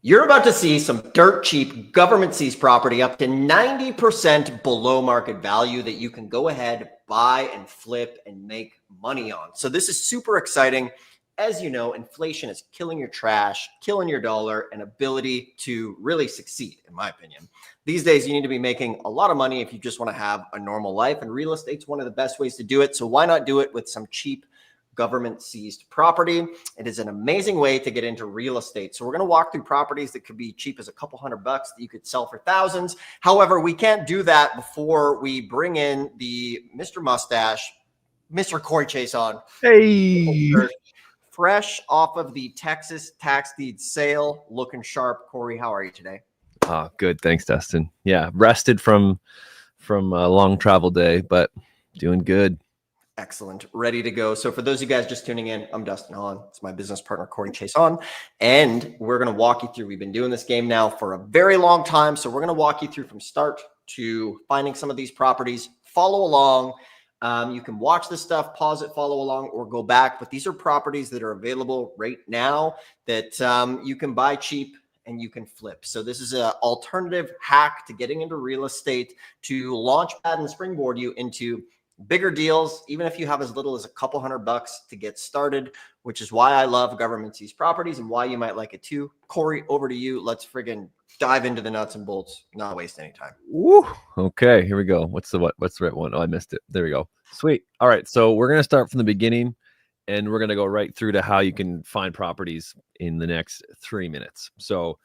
You're about to see some dirt cheap government seized property up to 90% below market value that you can go ahead, buy and flip and make money on. So this is super exciting. As you know, inflation is killing your trash, killing your dollar and ability to really succeed, in my opinion. These days, you need to be making a lot of money if you just want to have a normal life, and real estate's one of the best ways to do it. So why not do it with some cheap government seized property? It is an amazing way to get into real estate. So we're going to walk through properties that could be cheap as a couple $100 that you could sell for thousands. However, we can't do that before we bring in the Mr. Mustache, Mr. Corey Chase on. Hey, Fresh off of the Texas tax deed sale, looking sharp. Corey, how are you today? good. Thanks, Dustin. Yeah, rested from a long travel day, but doing good. Excellent. Ready to go. So for those of you guys just tuning in, I'm Dustin Hahn. It's my business partner, Corey Chase on. And we're going to walk you through. We've been doing this game now for a very long time. So we're going to walk you through from start to finding some of these properties. Follow along. You can watch this stuff, pause it, follow along, or go back. But these are properties that are available right now that you can buy cheap and you can flip. So this is an alternative hack to getting into real estate to launch pad and springboard you into bigger deals, even if you have as little as a couple $100 to get started, which is why I love government seized properties and why you might like it too. Corey, over to you. Let's friggin' dive into the nuts and bolts, not waste any time. Woo. Okay, here we go. What's the right one? Oh, I missed it. There we go. Sweet. All right, so we're going to start from the beginning and we're going to go right through to how you can find properties in the next 3 minutes. So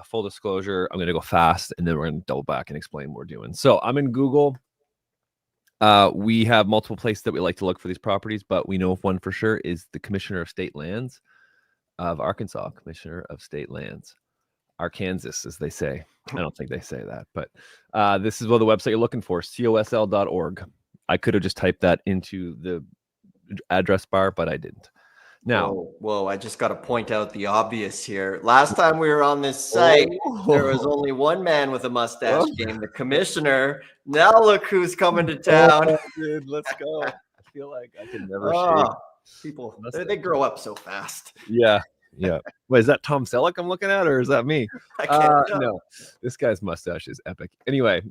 full disclosure, I'm going to go fast and then we're going to double back and explain what we're doing. So I'm in Google. We have multiple places that we like to look for these properties, but we know if one for sure is the Commissioner of State Lands of Arkansas, Commissioner of State Lands, Arkansas, as they say. I don't think they say that, but this is what the website you're looking for, cosl.org. I could have just typed that into the address bar, but I didn't. Now, whoa, I just got to point out the obvious here. Last time we were on this site, there was only one man with a mustache game, the commissioner. Now look who's coming to town. Dude, let's go. I feel like I can never shave. People, they grow up so fast. Yeah. Wait, is that Tom Selleck I'm looking at, or is that me? I can't tell. No, this guy's mustache is epic. Anyway,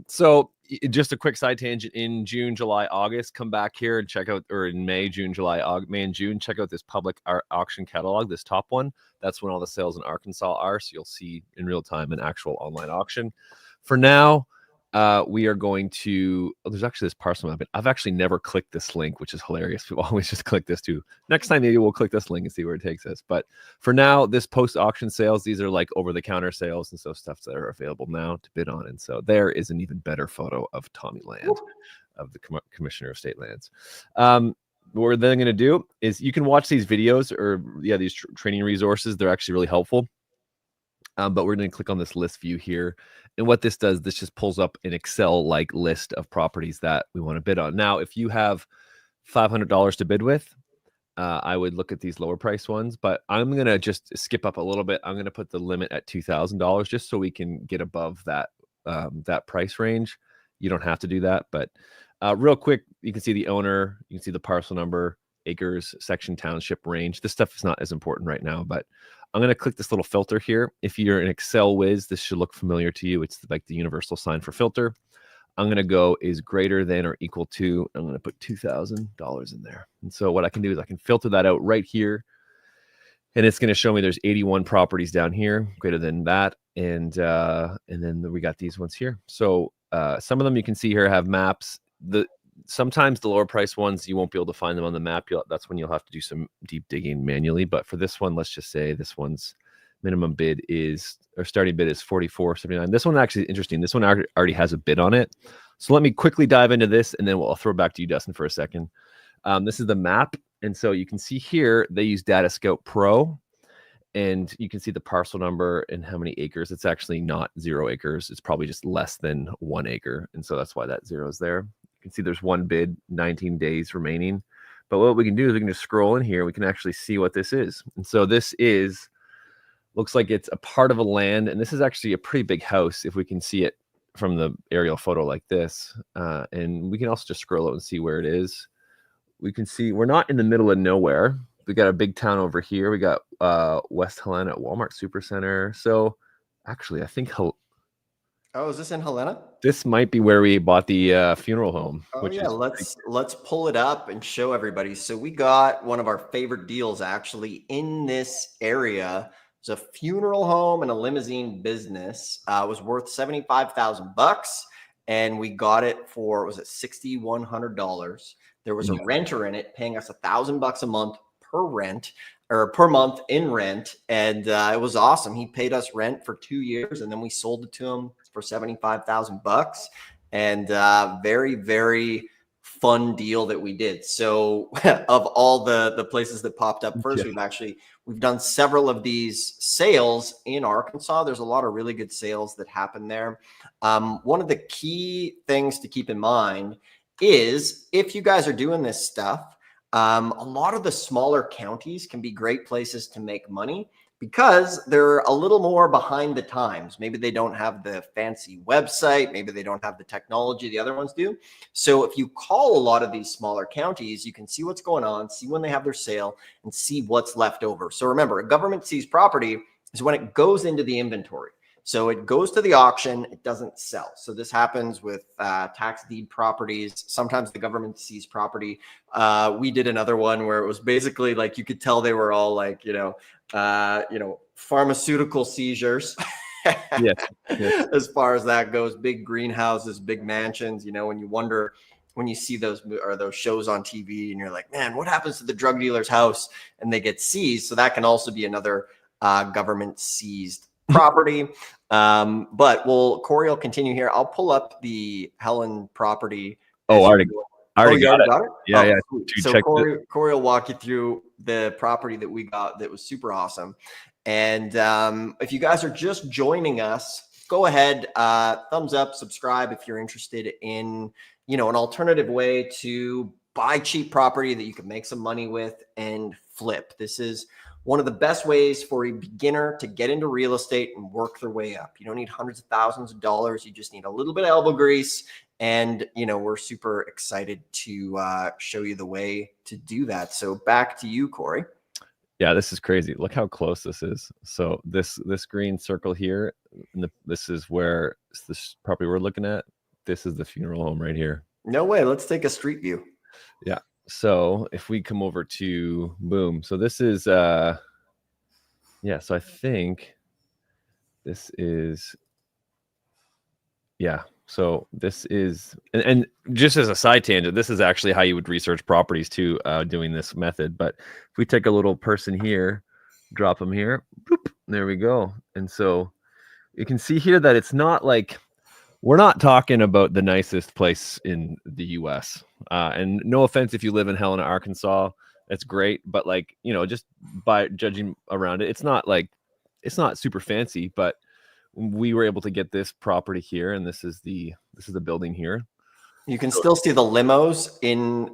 so just a quick side tangent. In June, July, August, come back here and check out, or in May, June, July, May and June, check out this public auction catalog, this top one. That's when all the sales in Arkansas are. So you'll see in real time an actual online auction. For now, we are going to, there's actually this parcel map. I've actually never clicked this link, which is hilarious. People always just click this too. Next time maybe we'll click this link and see where it takes us. But for now, this post-auction sales, these are like over-the-counter sales and so stuff that are available now to bid on. And so there is an even better photo of Tommy Land, of the Commissioner of State Lands. What we're then going to do is you can watch these videos or these training resources. They're actually really helpful. But we're going to click on this list view here. And what this does, this just pulls up an Excel-like list of properties that we want to bid on. Now, if you have $500 to bid with, I would look at these lower price ones, but I'm going to just skip up a little bit. I'm going to put the limit at $2,000 just so we can get above that, that price range. You don't have to do that, but real quick, you can see the owner, you can see the parcel number, acres, section, township, range. This stuff is not as important right now, but I'm going to click this little filter here. If you're an Excel whiz, this should look familiar to you. It's like the universal sign for filter. I'm going to go is greater than or equal to. I'm going to put $2,000 in there. And so what I can do is I can filter that out right here. And it's going to show me there's 81 properties down here, greater than that. And then we got these ones here. So some of them you can see here have maps. Sometimes the lower price ones, you won't be able to find them on the map. That's when you'll have to do some deep digging manually. But for this one, let's just say this one's minimum bid is, or starting bid is $44.79. This one actually is interesting. This one already has a bid on it. So let me quickly dive into this and then I'll throw it back to you, Dustin, for a second. This is the map. And so you can see here, they use Data Scout Pro. And you can see the parcel number and how many acres. It's actually not 0 acres. It's probably just less than 1 acre. And so that's why that 0 is there. You can see there's one bid, 19 days remaining. But what we can do is we can just scroll in here. We can actually see what this is. And so this looks like it's a part of a land. And this is actually a pretty big house if we can see it from the aerial photo like this. And we can also just scroll out and see where it is. We can see we're not in the middle of nowhere. we got a big town over here. We got West Helena Walmart Supercenter. So actually, I think Oh, is this in Helena? this might be where we bought the funeral home. Oh Which yeah, is let's pull it up and show everybody. So we got one of our favorite deals actually in this area. It's a funeral home and a limousine business. It was worth $75,000, and we got it for, was it $6,100? There was a renter in it paying us $1,000 a month per rent, or per month in rent, and it was awesome. He paid us rent for 2 years, and then we sold it to him for $75,000. And very, very fun deal that we did. So of all the places that popped up first, we've done several of these sales in Arkansas. There's a lot of really good sales that happen there. One of the key things to keep in mind is if you guys are doing this stuff, a lot of the smaller counties can be great places to make money, because they're a little more behind the times. Maybe they don't have the fancy website. Maybe they don't have the technology the other ones do. So if you call a lot of these smaller counties, you can see what's going on, see when they have their sale, and see what's left over. So remember, a government seized property is when it goes into the inventory. So it goes to the auction, it doesn't sell. So this happens with tax deed properties. Sometimes the government sees property. We did another one where it was basically like, you could tell they were all like, pharmaceutical seizures. yes. As far as that goes, big greenhouses, big mansions, when you wonder, when you see those shows on TV and you're like, man, what happens to the drug dealer's house? And they get seized. So that can also be another government seized property. But Corey will continue here. I'll pull up the Helen property. Oh, I already got it. Yeah. So Corey will walk you through the property that we got that was super awesome. And if you guys are just joining us, go ahead, thumbs up, subscribe if you're interested in, an alternative way to buy cheap property that you can make some money with and flip. This is one of the best ways for a beginner to get into real estate and work their way up. You don't need hundreds of thousands of dollars. You just need a little bit of elbow grease. And, we're super excited to show you the way to do that. So back to you, Corey. Yeah, this is crazy. Look how close this is. So this green circle here, this is where this property we're looking at. This is the funeral home right here. No way. Let's take a street view. Yeah. So if we come over to boom, so this is so I think this is so this is and just as a side tangent, this is actually how you would research properties too, doing this method. But if we take a little person here, drop them here, boop, there we go. And so you can see here that it's not like, we're not talking about the nicest place in the US. And no offense if you live in Helena, Arkansas, that's great. But just by judging around it, it's not super fancy, but we were able to get this property here. And this is the building here. You can still see the limos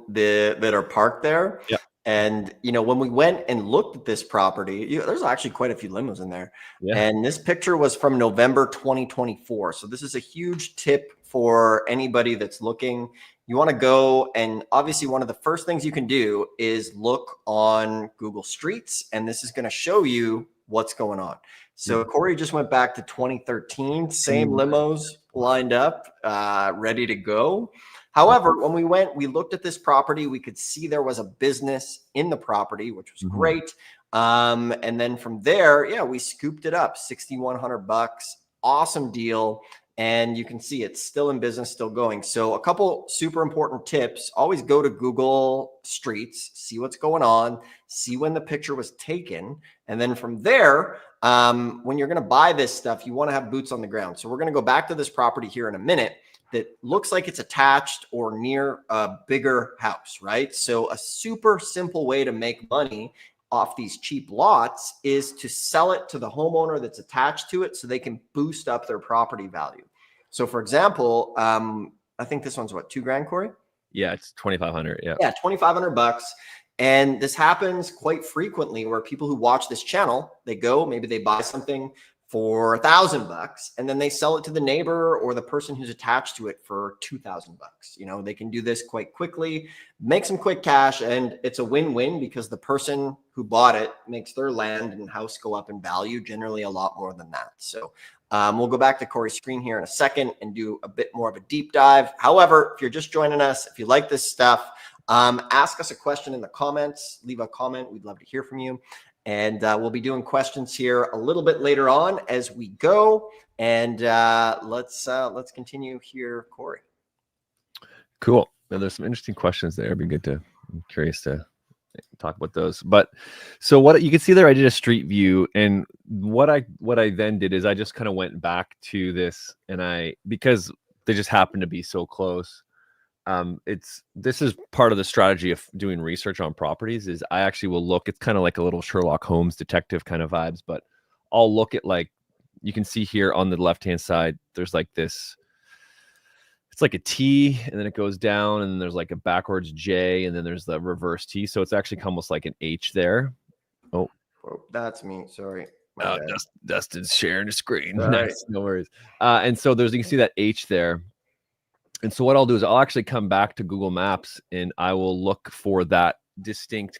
that are parked there. Yeah. And, when we went and looked at this property, there's actually quite a few limos in there. Yeah. And this picture was from November 2024. So this is a huge tip for anybody that's looking. You want to go, and obviously one of the first things you can do is look on Google Streets, and this is going to show you what's going on. So Corey just went back to 2013, same limos lined up, ready to go. However, when we went, we looked at this property, we could see there was a business in the property, which was great. And then from there, we scooped it up, $6,100, awesome deal. And you can see it's still in business, still going. So a couple super important tips: always go to Google Streets, see what's going on, see when the picture was taken. And then from there, when you're going to buy this stuff, you want to have boots on the ground. So we're going to go back to this property here in a minute that looks like it's attached or near a bigger house, right? So a super simple way to make money off these cheap lots is to sell it to the homeowner that's attached to it so they can boost up their property value. So for example, I think this one's what, $2,000, Corey? Yeah, it's 2,500. Yeah. Yeah, $2,500. And this happens quite frequently where people who watch this channel, they go, maybe they buy something for $1,000, and then they sell it to the neighbor or the person who's attached to it for $2,000. They can do this quite quickly, make some quick cash, and it's a win-win because the person who bought it makes their land and house go up in value, generally a lot more than that. So we'll go back to Corey's screen here in a second and do a bit more of a deep dive. However, if you're just joining us, if you like this stuff, ask us a question in the comments, leave a comment. We'd love to hear from you. And we'll be doing questions here a little bit later on as we go. And let's continue here, Corey. Cool. Now, there's some interesting questions there. I'm curious to talk about those. But so what you can see there, I did a street view, and what I then did is I just kind of went back to this, and because they just happened to be so close. This is part of the strategy of doing research on properties is I actually will look, it's kind of like a little Sherlock Holmes detective kind of vibes, but I'll look at, like, you can see here on the left-hand side, there's like this, it's like a T, and then it goes down, and there's like a backwards J, and then there's the reverse T. So it's actually almost like an H there. Oh, that's me. Sorry. Dustin's sharing the screen. Right. Nice. No worries. And so you can see that H there. And so what I'll do is I'll actually come back to Google Maps, and I will look for that distinct,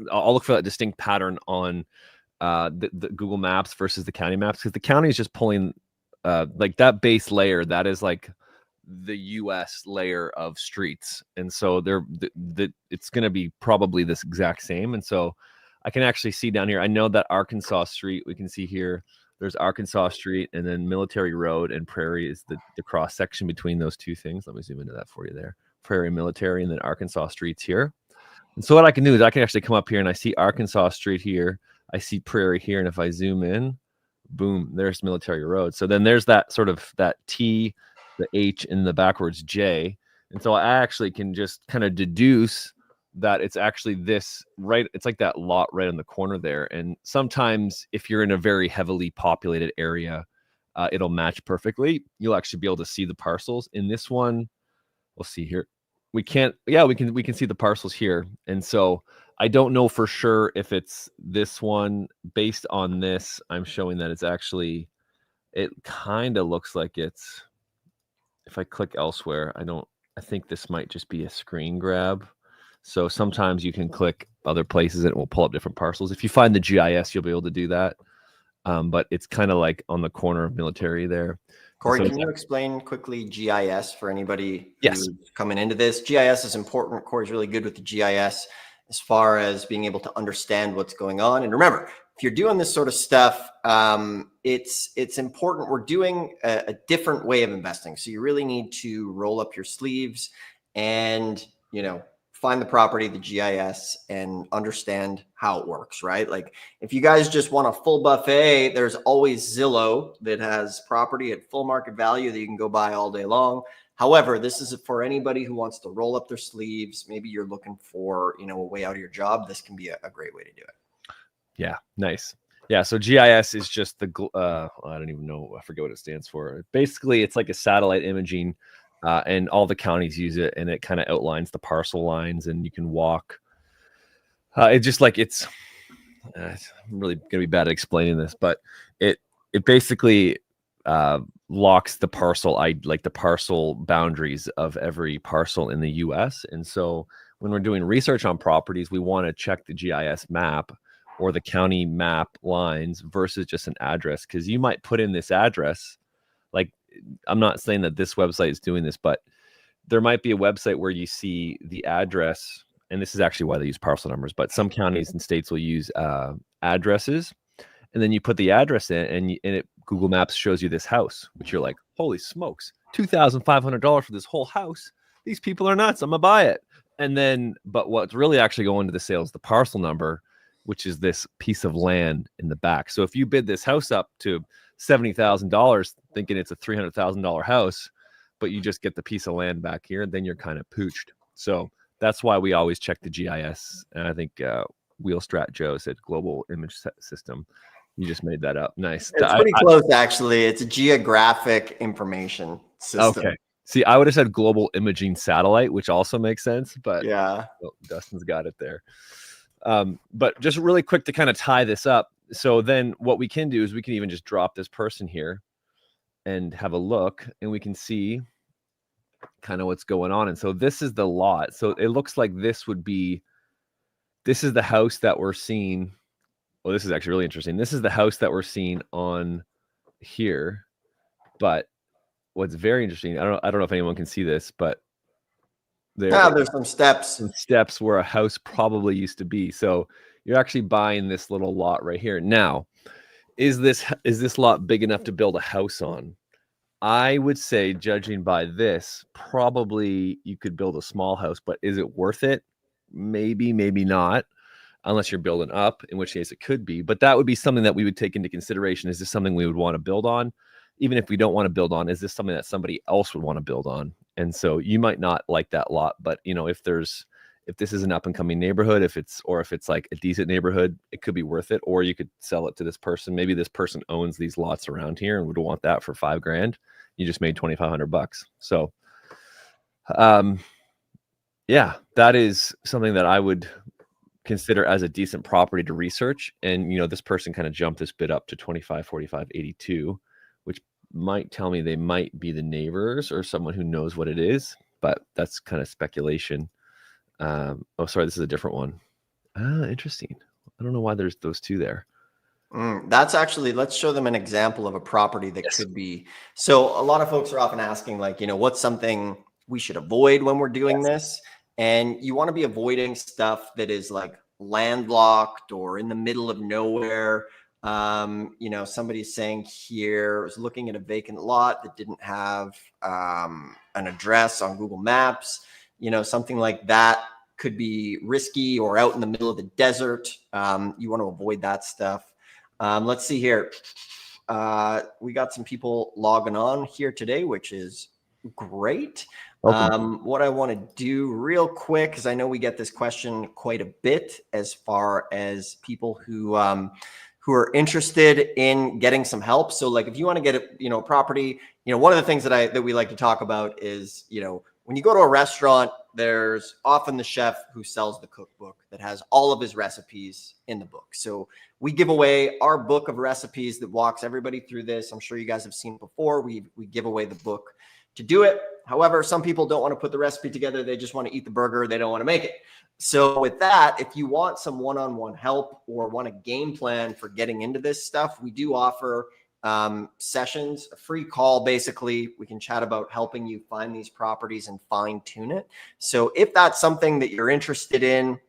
I'll look for that distinct pattern on the Google Maps versus the county maps, because the county is just pulling like that base layer. That is like the US layer of streets. And so it's going to be probably this exact same. And so I can actually see down here, I know that Arkansas Street, we can see here, there's Arkansas Street, and then Military Road and Prairie is the cross section between those two things. Let me zoom into that for you there. Prairie, Military, and then Arkansas Street's here. And so what I can do is I can actually come up here, and I see Arkansas Street here. I see Prairie here. And if I zoom in, boom, there's Military Road. So then there's that sort of that T, the H, and the backwards J. And so I actually can just kind of deduce that it's actually this right. It's like that lot right on the corner there. And sometimes if you're in a very heavily populated area, it'll match perfectly. You'll actually be able to see the parcels. In this one, we'll see here. We can see the parcels here. And so I don't know for sure if it's this one. Based on this, I'm showing that it's actually, it kind of looks like it's, if I click elsewhere, I think this might just be a screen grab. So sometimes you can click other places and it will pull up different parcels. If you find the GIS, you'll be able to do that. But it's kind of like on the corner of Military there. Corey, can you explain quickly GIS for anybody who's coming into this? GIS is important. Corey's really good with the GIS as far as being able to understand what's going on. And remember, if you're doing this sort of stuff, it's important. We're doing a different way of investing. So you really need to roll up your sleeves and, find the property, the GIS, and understand how it works, right? Like if you guys just want a full buffet, there's always Zillow that has property at full market value that you can go buy all day long. However, this is for anybody who wants to roll up their sleeves. Maybe you're looking for, a way out of your job. This can be a great way to do it. Yeah, nice. Yeah, so GIS is just I don't even know, I forget what it stands for. Basically, it's like a satellite imaging, and all the counties use it, and it kind of outlines the parcel lines, and you can walk. It's just like I'm really gonna be bad at explaining this, but it basically locks the the parcel boundaries of every parcel in the US. And so when we're doing research on properties, we want to check the GIS map or the county map lines versus just an address, because you might put in this address. Like, I'm not saying that this website is doing this, but there might be a website where you see the address, and this is actually why they use parcel numbers, but some counties and states will use addresses, and then you put the address in, and Google Maps shows you this house, which you're like, holy smokes, $2,500 for this whole house. These people are nuts. I'm gonna buy it. And then, but what's really actually going to the sale is the parcel number, which is this piece of land in the back. So if you bid this house up to $70,000, thinking it's a $300,000 house, but you just get the piece of land back here, then you're kind of pooched. So that's why we always check the GIS. And I think Wheelstrat Joe said global image system. You just made that up. Nice. It's pretty close, actually. It's a geographic information system. Okay. See, I would have said global imaging satellite, which also makes sense, but yeah, well, Dustin's got it there. But just really quick to kind of tie this up. So then what we can do is we can even just drop this person here and have a look, and we can see kind of what's going on. And so this is the lot. So it looks like this is the house that we're seeing. Well, this is actually really interesting. This is the house that we're seeing on here. But what's very interesting, I don't know if anyone can see this, but there's some steps. some steps where a house probably used to be. So you're actually buying this little lot right here. Now, is this lot big enough to build a house on? I would say, judging by this, probably you could build a small house, but is it worth it? Maybe, maybe not, unless you're building up, in which case it could be. But that would be something that we would take into consideration. Is this something we would want to build on? Even if we don't want to build on, is this something that somebody else would want to build on? And so you might not like that lot, but if this is an up and coming neighborhood, if it's like a decent neighborhood, it could be worth it. Or you could sell it to this person. Maybe this person owns these lots around here and would want that for $5,000. You just made $2,500. So, yeah, that is something that I would consider as a decent property to research. And, this person kind of jumped this bid up to 25, 45, 82, which might tell me they might be the neighbors or someone who knows what it is, but that's kind of speculation. Oh, sorry, this is a different one. Interesting. I don't know why there's those two there. That's actually, let's show them an example of a property that could be. So a lot of folks are often asking, like, what's something we should avoid when we're doing this? And you want to be avoiding stuff that is like landlocked or in the middle of nowhere. Somebody's saying here, was looking at a vacant lot that didn't have an address on Google Maps. Something like that could be risky, or out in the middle of the desert. You want to avoid that stuff. Let's see here. We got some people logging on here today, which is great. What I want to do real quick, because I know we get this question quite a bit as far as people who are interested in getting some help. So like, if you want to get a property, one of the things that we like to talk about is, when you go to a restaurant, there's often the chef who sells the cookbook that has all of his recipes in the book. So we give away our book of recipes that walks everybody through this. I'm sure you guys have seen it before. We give away the book to do it. However, some people don't want to put the recipe together. They just want to eat the burger. They don't want to make it. So with that, if you want some one-on-one help or want a game plan for getting into this stuff, we do offer sessions, a free call. Basically, we can chat about helping you find these properties and fine tune it. So if that's something that you're interested in,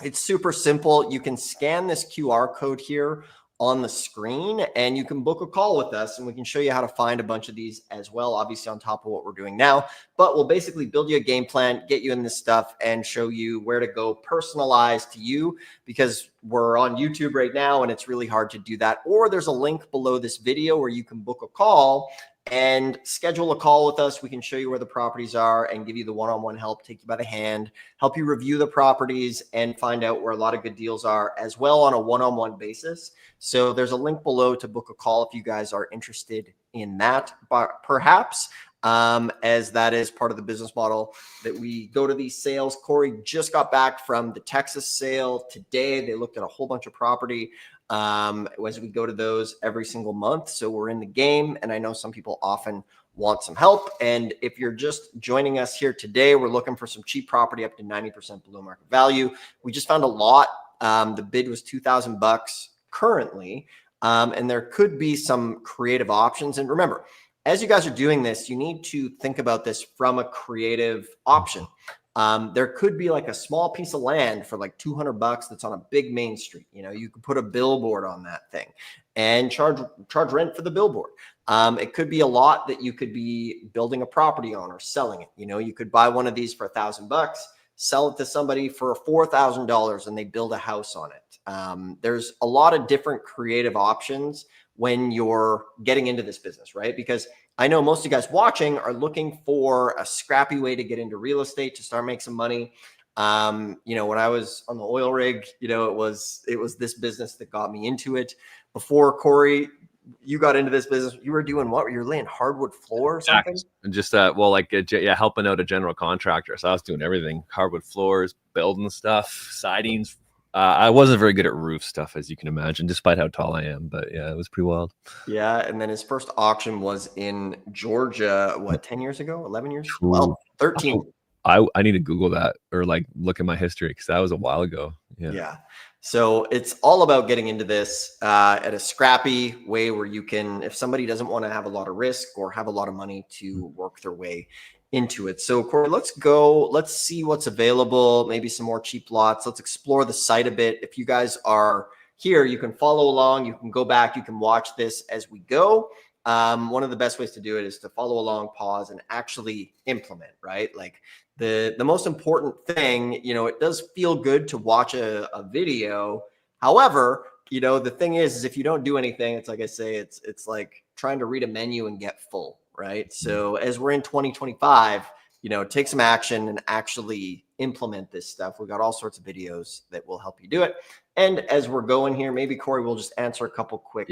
it's super simple. You can scan this QR code here on the screen and you can book a call with us, and we can show you how to find a bunch of these as well, obviously on top of what we're doing now. But we'll basically build you a game plan, get you in this stuff, and show you where to go personalized to you, because we're on YouTube right now and it's really hard to do that. Or there's a link below this video where you can book a call and schedule a call with us. We can show you where the properties are and give you the one-on-one help, take you by the hand, help you review the properties and find out where a lot of good deals are as well on a one-on-one basis. So there's a link below to book a call if you guys are interested in that, but perhaps as that is part of the business model that we go to these sales. Corey just got back from the Texas sale today. They looked at a whole bunch of property as we go to those every single month. So we're in the game, and I know some people often want some help. And if you're just joining us here today, we're looking for some cheap property up to 90% below market value. We just found a lot. The bid was $2,000 currently, and there could be some creative options. And remember, as you guys are doing this, you need to think about this from a creative option. There could be like a small piece of land for like $200 that's on a big main street. You could put a billboard on that thing and charge rent for the billboard. It could be a lot that you could be building a property on or selling it. You could buy one of these for $1,000, sell it to somebody for $4,000, and they build a house on it. There's a lot of different creative options when you're getting into this business, right? Because I know most of you guys watching are looking for a scrappy way to get into real estate, to start making some money. When I was on the oil rig, it was this business that got me into it. Before, Corey, you got into this business, you were doing what? You were laying hardwood floor or something? And just helping out a general contractor. So I was doing everything: hardwood floors, building stuff, sidings, I wasn't very good at roof stuff, as you can imagine, despite how tall I am. But yeah, it was pretty wild. Yeah, and then his first auction was in Georgia, what, 10 years ago, 11 years? True. 12, 13. I need to Google that or like look at my history because that was a while ago. Yeah. Yeah. So it's all about getting into this at a scrappy way where you can, if somebody doesn't want to have a lot of risk or have a lot of money to work their way into it. So Corey, let's go. Let's see what's available. Maybe some more cheap lots. Let's explore the site a bit. If you guys are here, you can follow along. You can go back. You can watch this as we go. One of the best ways to do it is to follow along, pause, and actually implement, right? Like the most important thing, you know, it does feel good to watch a video. However, you know, the thing is if you don't do anything, it's like I say, it's like trying to read a menu and get full, right? So as we're in 2025, you know, take some action and actually implement this stuff. We've got all sorts of videos that will help you do it. And as we're going here, maybe Corey will just answer a couple quick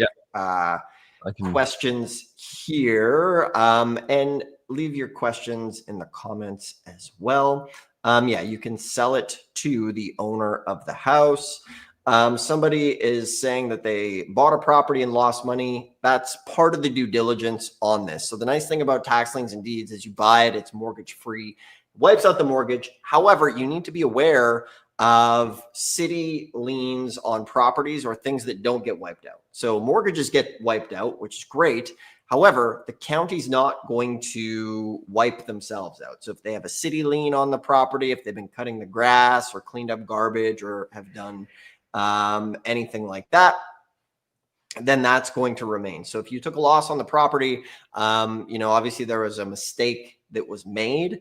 questions here, and leave your questions in the comments as well. Yeah, you can sell it to the owner of the house. Somebody is saying that they bought a property and lost money. That's part of the due diligence on this. So the nice thing about tax liens and deeds is you buy it, it's mortgage free, wipes out the mortgage. However, you need to be aware of city liens on properties or things that don't get wiped out. So mortgages get wiped out, which is great. However, the county's not going to wipe themselves out. So if they have a city lien on the property, if they've been cutting the grass or cleaned up garbage or have done anything like that, then that's going to remain. So if you took a loss on the property, you know, obviously there was a mistake that was made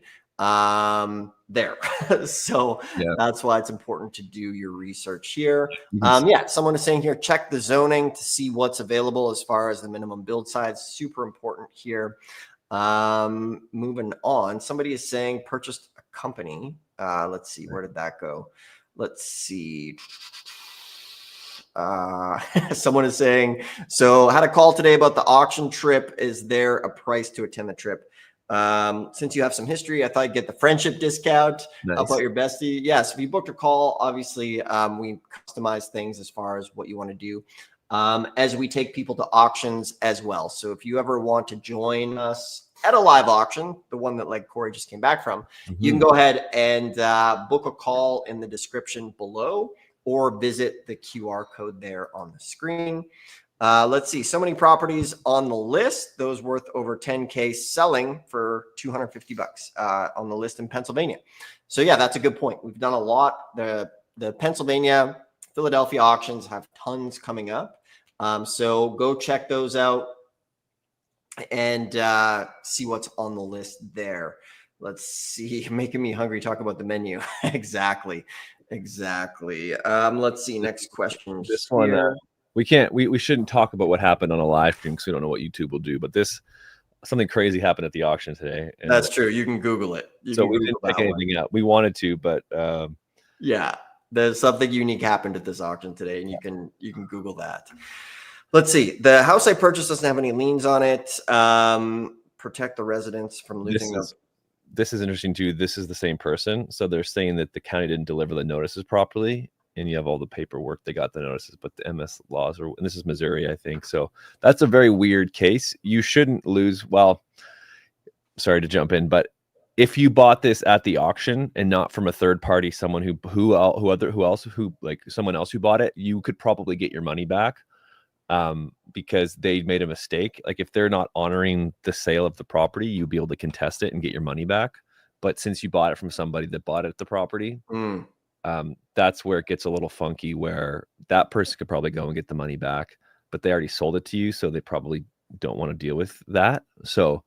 there. So that's why it's important to do your research here. Yeah, someone is saying here, check the zoning to see what's available as far as the minimum build size. Super important here. Moving on, somebody is saying purchased a company. Let's see, where did that go? Let's see. Someone is saying, so had a call today about the auction trip. Is there a price to attend the trip? Since you have some history, I thought I'd get the friendship discount. Nice. How about your bestie? Yes, if you booked a call, obviously we customize things as far as what you want to do as we take people to auctions as well. So if you ever want to join us at a live auction, the one that like Corey just came back from, you can go ahead and book a call in the description below or visit the QR code there on the screen. Let's see, so many properties on the list, those worth over 10K selling for 250 bucks on the list in Pennsylvania. So yeah, that's a good point. We've done a lot. The Pennsylvania, Philadelphia auctions have tons coming up. So go check those out and see what's on the list there. Let's see, making me hungry. Talk about the menu. Exactly. Let's see, next question. This one, we shouldn't talk about what happened on a live stream because we don't know what YouTube will do, but something crazy happened at the auction today. And that's true. You can Google it. So we didn't pick anything out. We wanted to, but yeah, there's something unique happened at this auction today, and you can Google that. Let's see. The house I purchased doesn't have any liens on it. Protect the residents from losing those. This is interesting too. This is the same person. So they're saying that the county didn't deliver the notices properly, and you have all the paperwork. They got the notices, but the MS laws and this is Missouri, I think. So that's a very weird case. You shouldn't lose. Well, sorry to jump in, but if you bought this at the auction and not from a third party, someone who like someone else who bought it, you could probably get your money back. Because they made a mistake. Like if they're not honoring the sale of the property, you'll be able to contest it and get your money back. But since you bought it from somebody that bought it at the property, that's where it gets a little funky, where that person could probably go and get the money back, but they already sold it to you, so they probably don't want to deal with that. So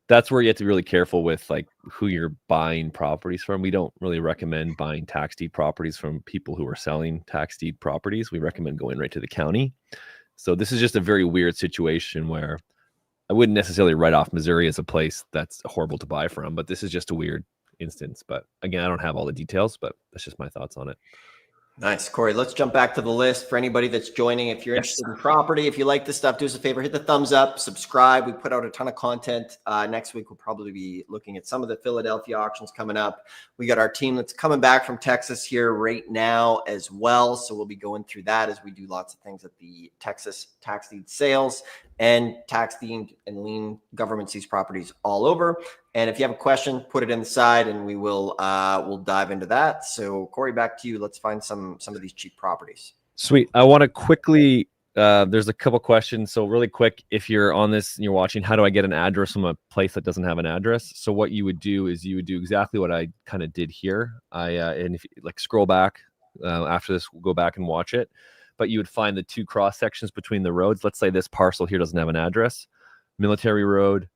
that's where you have to be really careful with like who you're buying properties from. We don't really recommend buying tax deed properties from people who are selling tax deed properties. We recommend going right to the county. So this is just a very weird situation where I wouldn't necessarily write off Missouri as a place that's horrible to buy from, but this is just a weird instance. But again, I don't have all the details, but that's just my thoughts on it. Nice. Corey, let's jump back to the list for anybody that's joining. If you're interested in property, if you like this stuff, do us a favor, hit the thumbs up, subscribe. We put out a ton of content. Next week, we'll probably be looking at some of the Philadelphia auctions coming up. We got our team that's coming back from Texas here right now as well. So we'll be going through that as we do lots of things at the Texas tax deed sales and tax deed and lien government sees properties all over. And if you have a question, put it in the side and we will we'll dive into that. So Corey, back to you. Let's find some of these cheap properties. Sweet. I want to quickly, there's a couple questions. So really quick, if you're on this and you're watching, how do I get an address from a place that doesn't have an address? So what you would do is you would do exactly what I kind of did here. And if you like scroll back after this, we'll go back and watch it. But you would find the two cross sections between the roads. Let's say this parcel here doesn't have an address. Military Road,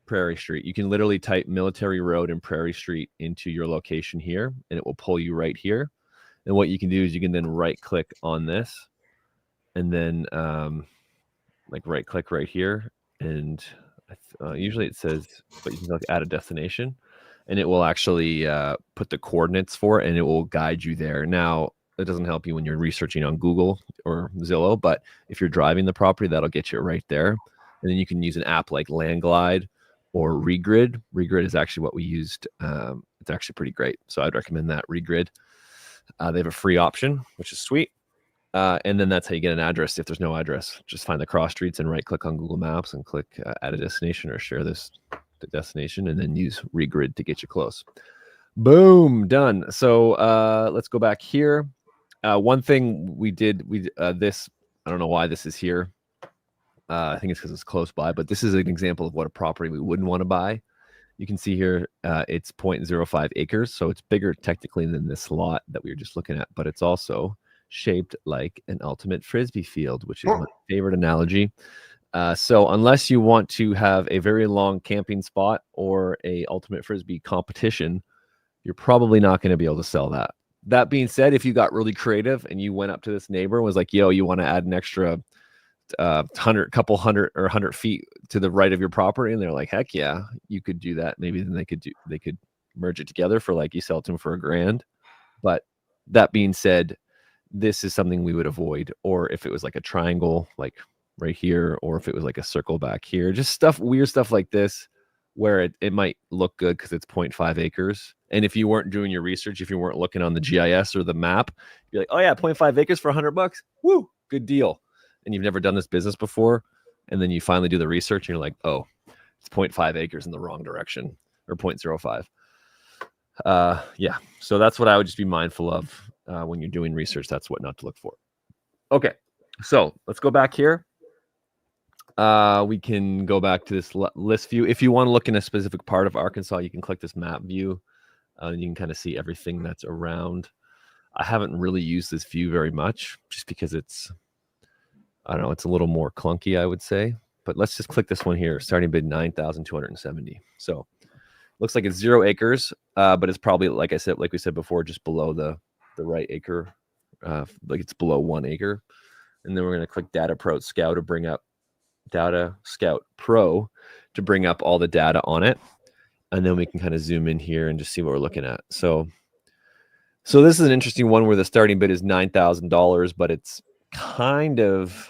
Prairie Street. You can literally type Military Road and Prairie Street into your location here, and it will pull you right here. And what you can do is you can then right click on this and then like right click right here. And usually it says, but you can like add a destination and it will actually put the coordinates for it and it will guide you there. Now, it doesn't help you when you're researching on Google or Zillow, but if you're driving the property, that'll get you right there. And then you can use an app like Landglide or Regrid. Regrid is actually what we used. It's actually pretty great. So I'd recommend that, Regrid. They have a free option, which is sweet. And then that's how you get an address. If there's no address, just find the cross streets and right click on Google Maps and click add a destination or share the destination and then use Regrid to get you close. Boom, done. So let's go back here. One thing we did, this, I don't know why this is here. I think it's because it's close by, but this is an example of what a property we wouldn't want to buy. You can see here, it's 0.05 acres. So it's bigger technically than this lot that we were just looking at, but it's also shaped like an ultimate Frisbee field, which is my favorite analogy. So unless you want to have a very long camping spot or a ultimate Frisbee competition, you're probably not going to be able to sell that. That being said, if you got really creative and you went up to this neighbor and was like, yo, you want to add an extra 100 feet to the right of your property, and they're like, heck yeah, you could do that. Maybe then they could merge it together for like you sell it to them for $1,000. But that being said, this is something we would avoid. Or if it was like a triangle, like right here, or if it was like a circle back here, just weird stuff like this, where it might look good because it's 0.5 acres. And if you weren't doing your research, if you weren't looking on the GIS or the map, you're like, oh yeah, 0.5 acres for $100. Woo, good deal. And you've never done this business before. And then you finally do the research and you're like, oh, it's 0.5 acres in the wrong direction, or 0.05. Yeah. So that's what I would just be mindful of when you're doing research. That's what not to look for. Okay. So let's go back here. We can go back to this list view. If you want to look in a specific part of Arkansas, you can click this map view. And you can kind of see everything that's around. I haven't really used this view very much just because it's, I don't know, it's a little more clunky, I would say. But let's just click this one here. Starting bid 9,270. So looks like it's 0 acres, but it's probably, like we said before, just below the right acre. Like it's below 1 acre. And then we're going to click Data Pro Scout to bring up Data Scout Pro to bring up all the data on it. And then we can kind of zoom in here and just see what we're looking at. So this is an interesting one where the starting bid is $9,000, but it's kind of,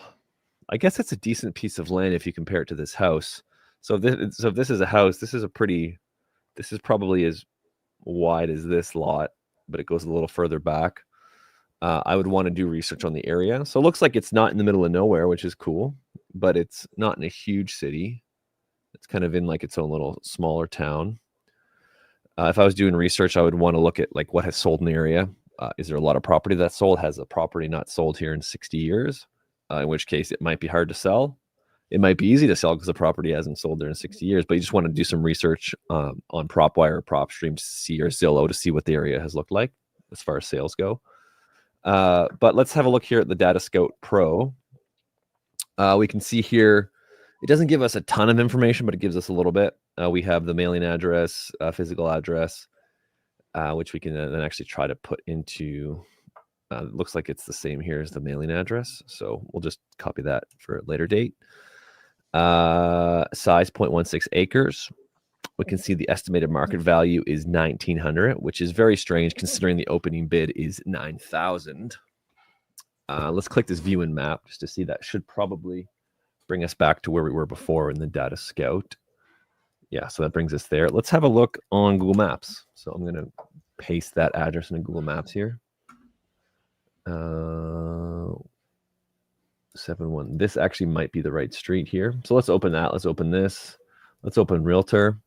I guess it's a decent piece of land if you compare it to this house. So if this is a house, this is probably as wide as this lot, but it goes a little further back. I would want to do research on the area. So it looks like it's not in the middle of nowhere, which is cool, but it's not in a huge city. It's kind of in like its own little smaller town. If I was doing research, I would want to look at like what has sold in the area. Is there a lot of property that's sold? Has a property not sold here in 60 years? In which case it might be hard to sell. It might be easy to sell because the property hasn't sold there in 60 years, but you just want to do some research on PropWire or PropStream to see, or Zillow to see what the area has looked like as far as sales go. But let's have a look here at the Data Scout Pro. We can see here, it doesn't give us a ton of information, but it gives us a little bit. We have the mailing address, physical address, which we can then actually try to put into, it looks like it's the same here as the mailing address. So we'll just copy that for a later date. Size 0.16 acres. we can see the estimated market value is 1,900, which is very strange considering the opening bid is 9,000. Let's click this view and map just to see. That should probably bring us back to where we were before in the data scout. Yeah, so that brings us there. Let's have a look on Google Maps. So I'm going to paste that address into Google Maps here. 71. This actually might be the right street here. So let's open that. Let's open this. Let's open Realtor.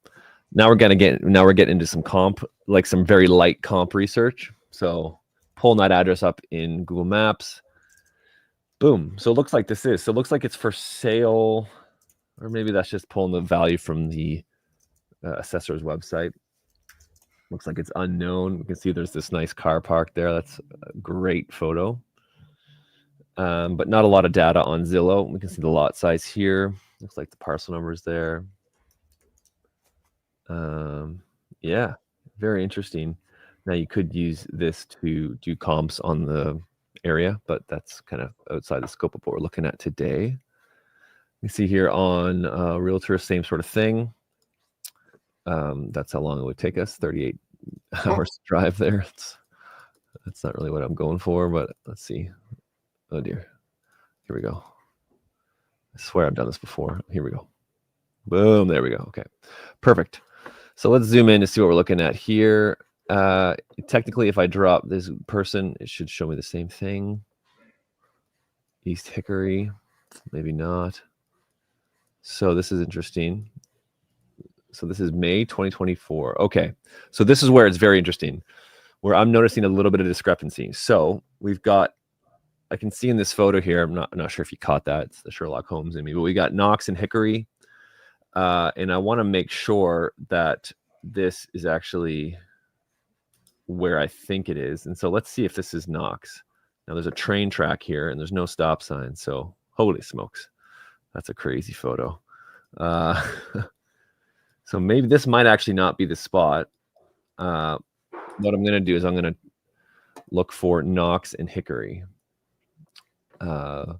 Now we're getting into some comp, like some very light comp research. So pulling that address up in Google Maps. Boom. So it looks like this is. So it looks like it's for sale, or maybe that's just pulling the value from the assessor's website. Looks like it's unknown. We can see there's this nice car park there. That's a great photo. But not a lot of data on Zillow. We can see the lot size here. Looks like the parcel number is there. Yeah, very interesting. Now you could use this to do comps on the area, but that's kind of outside the scope of what we're looking at today. You see here on Realtor, same sort of thing. That's how long it would take us, 38 hours to drive there. That's not really what I'm going for, but let's see. Oh dear. Here we go. I swear I've done this before. Here we go. Boom. There we go. Okay. Perfect. So let's zoom in to see what we're looking at here. Technically, if I drop this person, it should show me the same thing. East Hickory. Maybe not. So this is interesting. So this is May 2024. Okay. So this is where it's very interesting, where I'm noticing a little bit of discrepancy. So we've got, I can see in this photo here, I'm not sure if you caught that. It's the Sherlock Holmes in me, but we got Knox and Hickory. And I want to make sure that this is actually where I think it is. And so let's see if this is Knox. Now there's a train track here and there's no stop sign. So holy smokes, that's a crazy photo. So maybe this might actually not be the spot. What I'm going to do is I'm going to look for Knox and Hickory. I'm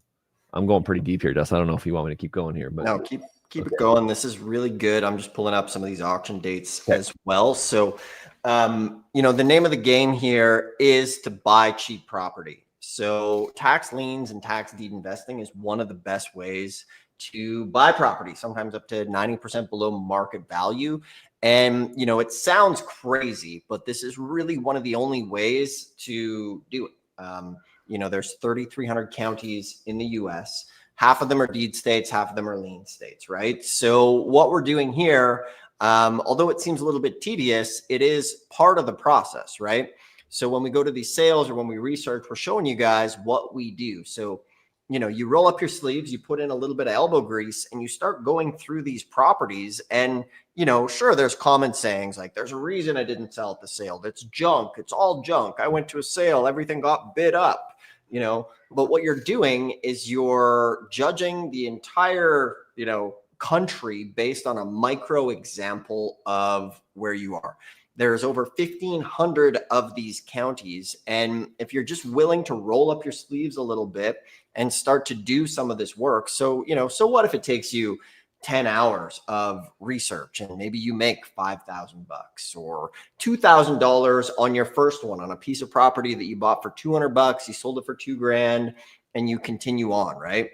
going pretty deep here, Dustin. I don't know if you want me to keep going here, but no, keep it going. This is really good. I'm just pulling up some of these auction dates as well. So, you know, the name of the game here is to buy cheap property. So tax liens and tax deed investing is one of the best ways to buy property, sometimes up to 90% below market value. And, you know, it sounds crazy, but this is really one of the only ways to do it. You know, there's 3,300 counties in the US. Half of them are deed states, half of them are lien states, right? So what we're doing here, although it seems a little bit tedious, it is part of the process, right? So when we go to these sales or when we research, we're showing you guys what we do. So, you know, you roll up your sleeves, you put in a little bit of elbow grease, and you start going through these properties. And, you know, sure, there's common sayings like, there's a reason I didn't sell at the sale. That's junk. It's all junk. I went to a sale. Everything got bid up, you know. But what you're doing is you're judging the entire, you know, country based on a micro example of where you are. There's over 1,500 of these counties. And if you're just willing to roll up your sleeves a little bit and start to do some of this work. So, you know, so what if it takes you 10 hours of research and maybe you make $5,000 or $2,000 on your first one on a piece of property that you bought for $200, you sold it for $2,000 and you continue on, right?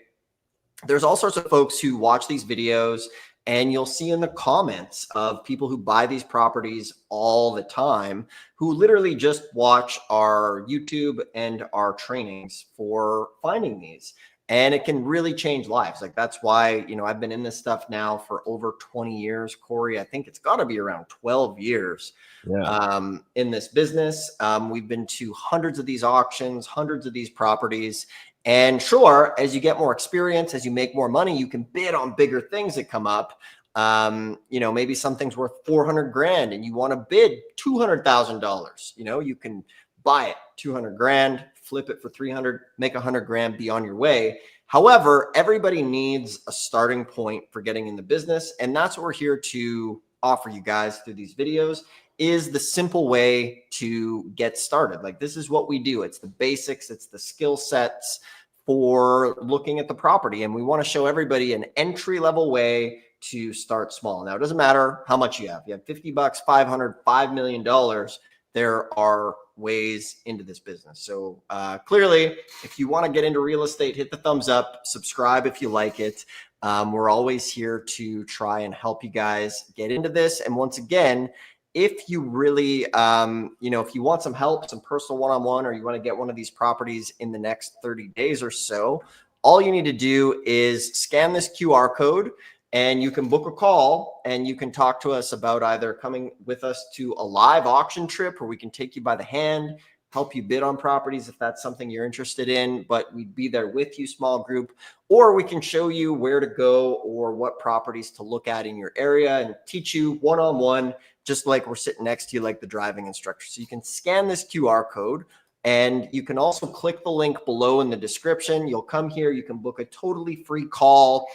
There's all sorts of folks who watch these videos, and you'll see in the comments of people who buy these properties all the time, who literally just watch our YouTube and our trainings for finding these. And it can really change lives. Like, that's why, you know, I've been in this stuff now for over 20 years, Corey. I think it's got to be around 12 years in this business. We've been to hundreds of these auctions, hundreds of these properties. And sure, as you get more experience, as you make more money, you can bid on bigger things that come up. You know, maybe something's worth $400,000 and you want to bid $200,000. You know, you can buy it $200,000, flip it for 300, make $100,000, be on your way. However, everybody needs a starting point for getting in the business. And that's what we're here to offer you guys through these videos, is the simple way to get started. Like, this is what we do. It's the basics. It's the skill sets for looking at the property. And we want to show everybody an entry-level way to start small. Now, it doesn't matter how much you have. You have 50 bucks, 500, $5 million. There are ways into this business. So clearly, if you want to get into real estate, hit the thumbs up, subscribe if you like it. We're always here to try and help you guys get into this. And once again, if you really, if you want some help, some personal one-on-one, or you want to get one of these properties in the next 30 days or so, all you need to do is scan this QR code and you can book a call and you can talk to us about either coming with us to a live auction trip where we can take you by the hand, help you bid on properties if that's something you're interested in, but we'd be there with you, small group, or we can show you where to go or what properties to look at in your area and teach you one-on-one, just like we're sitting next to you like the driving instructor. So you can scan this QR code and you can also click the link below in the description. You'll come here, you can book a totally free call.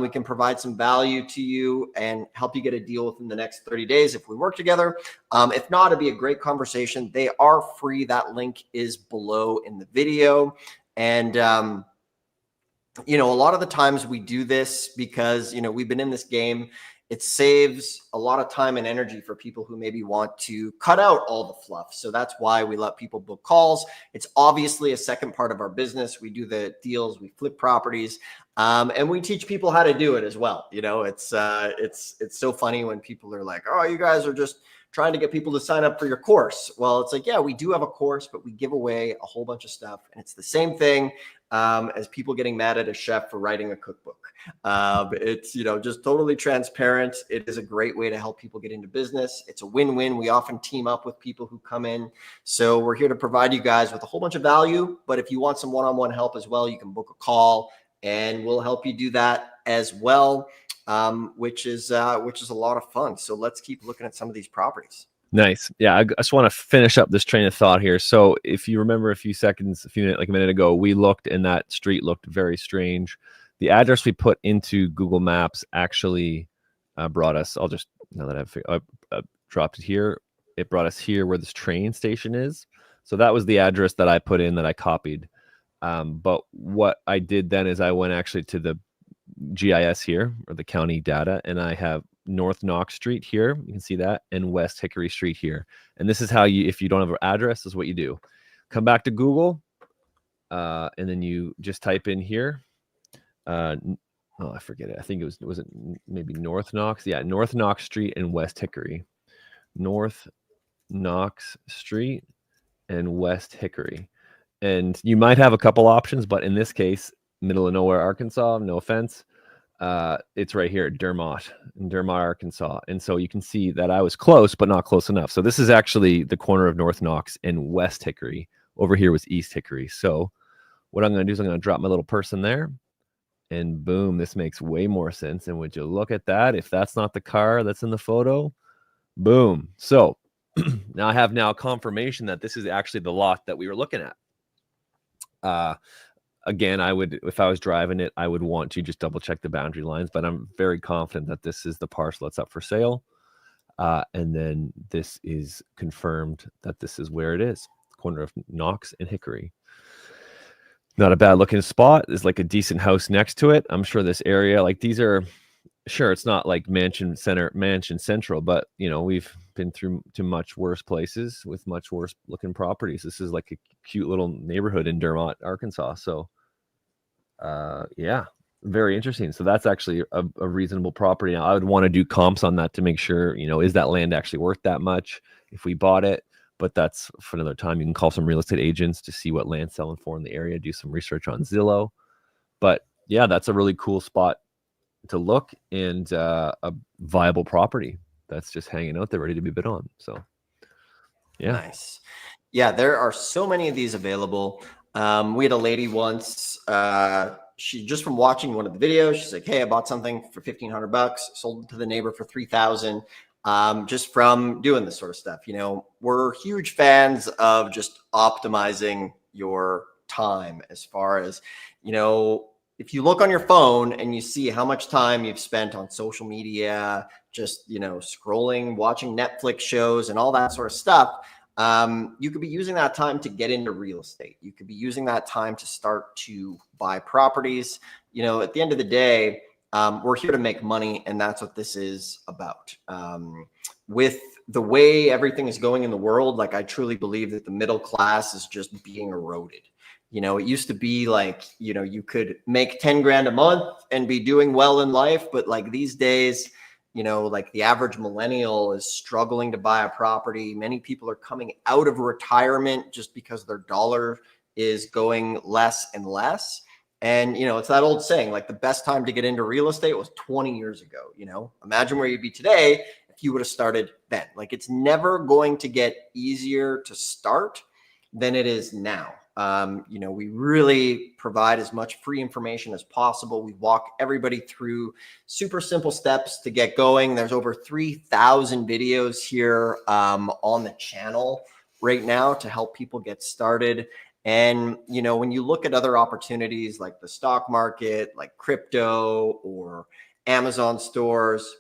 We can provide some value to you and help you get a deal within the next 30 days if we work together. If not, it'd be a great conversation. They are free. That link is below in the video. And, a lot of the times we do this because, we've been in this game. It saves a lot of time and energy for people who maybe want to cut out all the fluff. So that's why we let people book calls. It's obviously a second part of our business. We do the deals, we flip properties, and we teach people how to do it as well. It's so funny when people are like, "Oh, you guys are just trying to get people to sign up for your course." Well, it's like, yeah, we do have a course, but we give away a whole bunch of stuff. And it's the same thing as people getting mad at a chef for writing a cookbook. It's, just totally transparent. It is a great way to help people get into business. It's a win-win. We often team up with people who come in. So we're here to provide you guys with a whole bunch of value. But if you want some one-on-one help as well, you can book a call and we'll help you do that as well. Which is a lot of fun. So let's keep looking at some of these properties. Nice. Yeah, I just want to finish up this train of thought here. So if you remember a minute ago, we looked and that street looked very strange. The address we put into Google Maps actually brought us, now that I've dropped it here, it brought us here where this train station is. So that was the address that I put in that I copied. But what I did then is I went actually to the GIS here, or the county data, and I have North Knox Street here, you can see that, and West Hickory Street here. And this is how if you don't have an address, this is what you do. Come back to Google, and then you just type in here. I forget it. I think was it maybe North Knox? Yeah, North Knox Street and West Hickory. North Knox Street and West Hickory. And you might have a couple options, but in this case, middle of nowhere, Arkansas, no offense. It's right here, Dermott, Arkansas. And so you can see that I was close, but not close enough. So this is actually the corner of North Knox and West Hickory. Over here was East Hickory. So what I'm going to do is I'm going to drop my little person there. And boom, this makes way more sense. And would you look at that? If that's not the car that's in the photo, boom. So now I have confirmation that this is actually the lot that we were looking at. Again, if I was driving it, I would want to just double check the boundary lines, but I'm very confident that this is the parcel that's up for sale. And then this is confirmed that this is where it is, corner of Knox and Hickory. Not a bad looking spot. There's like a decent house next to it. I'm sure this area, like these are, sure, it's not like mansion central, but we've been through to much worse places with much worse looking properties. This is like a cute little neighborhood in Dermott, Arkansas. So yeah, very interesting. So that's actually a reasonable property. Now I would want to do comps on that to make sure, is that land actually worth that much if we bought it? But that's for another time. You can call some real estate agents to see what land's selling for in the area, do some research on Zillow. But yeah, that's a really cool spot to look, and a viable property that's just hanging out there ready to be bid on. So yeah. Nice. Yeah, there are so many of these available. We had a lady once, she just from watching one of the videos, she's like, "Hey, I bought something for $1,500, sold it to the neighbor for $3,000. Just from doing this sort of stuff." We're huge fans of just optimizing your time as far as, if you look on your phone and you see how much time you've spent on social media, just, scrolling, watching Netflix shows and all that sort of stuff, you could be using that time to get into real estate. You could be using that time to start to buy properties. At the end of the day, We're here to make money, and that's what this is about. With the way everything is going in the world, like I truly believe that the middle class is just being eroded. It used to be like, you could make 10 grand a month and be doing well in life. But like these days, like the average millennial is struggling to buy a property. Many people are coming out of retirement just because their dollar is going less and less. And, it's that old saying, like the best time to get into real estate was 20 years ago. Imagine where you'd be today if you would have started then. Like it's never going to get easier to start than it is now. We really provide as much free information as possible. We walk everybody through super simple steps to get going. There's over 3,000 videos here on the channel right now to help people get started. And, when you look at other opportunities like the stock market, like crypto or Amazon stores,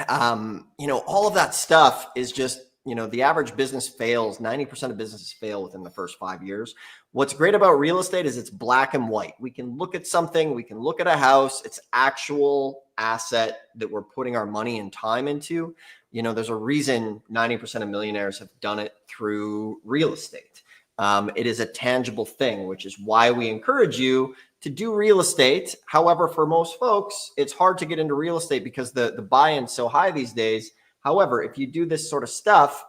all of that stuff is just, the average business fails. 90% of businesses fail within the first 5 years. What's great about real estate is it's black and white. We can look at something, we can look at a house, it's actual asset that we're putting our money and time into. There's a reason 90% of millionaires have done it through real estate. It is a tangible thing, which is why we encourage you to do real estate. However, for most folks, it's hard to get into real estate because the buy-in's so high these days. However, if you do this sort of stuff,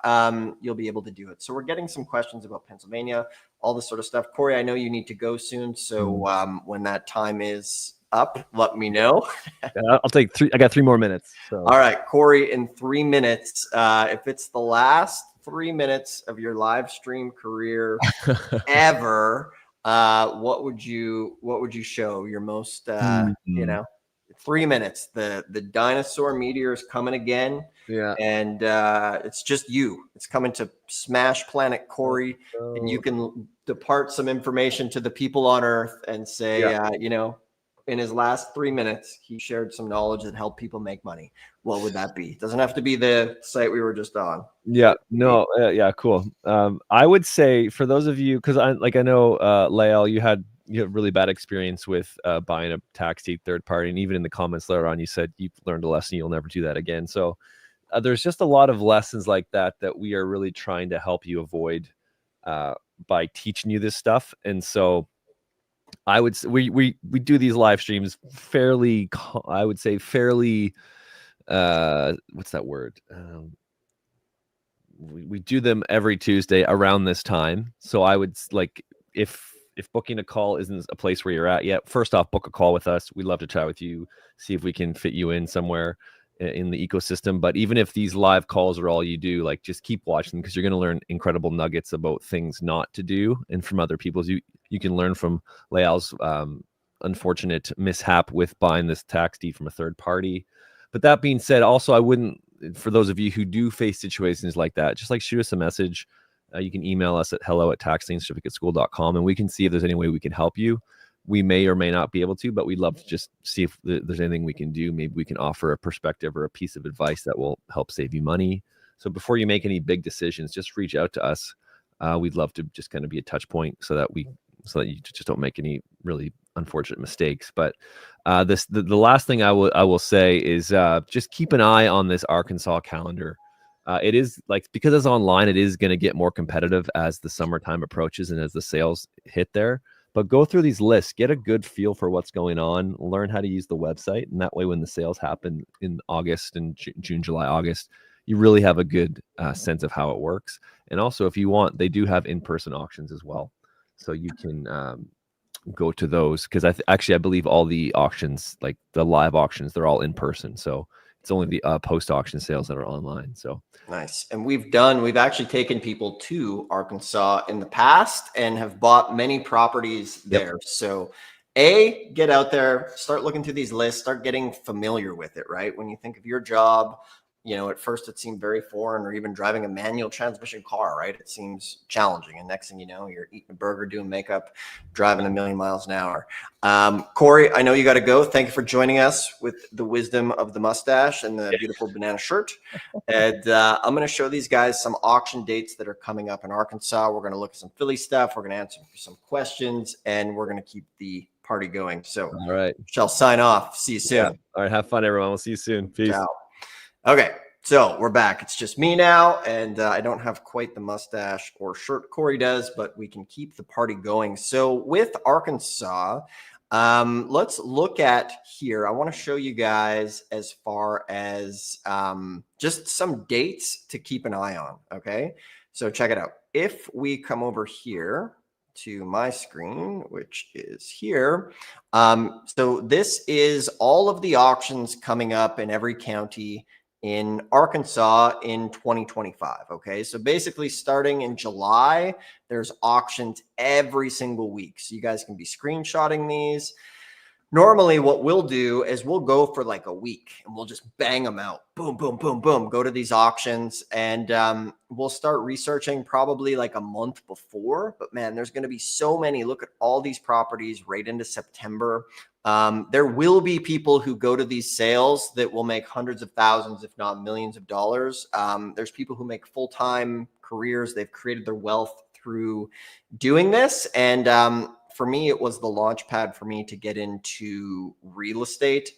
you'll be able to do it. So we're getting some questions about Pennsylvania, all this sort of stuff. Corey, I know you need to go soon. So when that time is up, let me know. I'll take 3. I got 3 more minutes. So. All right, Corey, in 3 minutes, if it's the last 3 minutes of your live stream career ever, what would you show your most 3 minutes? The dinosaur meteor is coming again. Yeah. And it's just you. It's coming to smash planet Corey. And you can depart some information to the people on Earth and say, in his last 3 minutes, he shared some knowledge that helped people make money. What would that be? It doesn't have to be the site we were just on. Yeah, no, yeah, cool. I would say for those of you, because I know, Lael, you had really bad experience with buying a tax deed third party, and even in the comments later on, you said you've learned a lesson, you'll never do that again. So there's just a lot of lessons like that we are really trying to help you avoid by teaching you this stuff. And so I would say we do these live streams fairly, I would say fairly, what's that word? We do them every Tuesday around this time. So I would like, if booking a call isn't a place where you're at yet, first off, book a call with us. We'd love to chat with you, see if we can fit you in somewhere in the ecosystem. But even if these live calls are all you do, like just keep watching, because you're going to learn incredible nuggets about things not to do. And from other people's, you can learn from Lael's unfortunate mishap with buying this tax deed from a third party. But that being said, also, I wouldn't, for those of you who do face situations like that, just like shoot us a message. You can email us at hello@taxliencertificateschool.com, and we can see if there's any way we can help you. We may or may not be able to, but we'd love to just see if there's anything we can do. Maybe we can offer a perspective or a piece of advice that will help save you money. So before you make any big decisions, just reach out to us. We'd love to just kind of be a touch point so that you just don't make any really unfortunate mistakes. But the last thing I will say is just keep an eye on this Arkansas calendar. It is because it's online, it is going to get more competitive as the summertime approaches and as the sales hit there. But go through these lists, get a good feel for what's going on, learn how to use the website. And that way, when the sales happen in August and June, July, August, you really have a good sense of how it works. And also, if you want, they do have in-person auctions as well. So you can go to those, because I believe all the auctions, like the live auctions, they're all in person. So it's only the post-auction sales that are online. So nice. And we've actually taken people to Arkansas in the past and have bought many properties there. Yep. So get out there, start looking through these lists, start getting familiar with it, right? When you think of your job, at first it seemed very foreign, or even driving a manual transmission car, right? It seems challenging. And next thing you know, you're eating a burger, doing makeup, driving 1,000,000 miles an hour. Corey, I know you got to go. Thank you for joining us with the wisdom of the mustache and the beautiful banana shirt. And I'm going to show these guys some auction dates that are coming up in Arkansas. We're going to look at some Philly stuff. We're going to answer some questions, and we're going to keep the party going. So All right. shall sign off. See you soon. Yeah. All right. Have fun, everyone. We'll see you soon. Peace. Ciao. Okay. So we're back. It's just me now, and I don't have quite the mustache or shirt Corey does, but we can keep the party going. So with Arkansas, let's look at here. I want to show you guys as far as just some dates to keep an eye on. Okay. So check it out. If we come over here to my screen, which is here. So this is all of the auctions coming up in every county in Arkansas in 2025. Okay. So basically starting in July, there's auctions every single week. So you guys can be screenshotting these. Normally what we'll do is we'll go for like a week and we'll just bang them out. Boom, boom, boom, boom. Go to these auctions and we'll start researching probably like a month before. But man, there's going to be so many. Look at all these properties right into September. There will be people who go to these sales that will make hundreds of thousands, if not millions of dollars. There's people who make full-time careers. They've created their wealth through doing this. And for me, it was the launch pad for me to get into real estate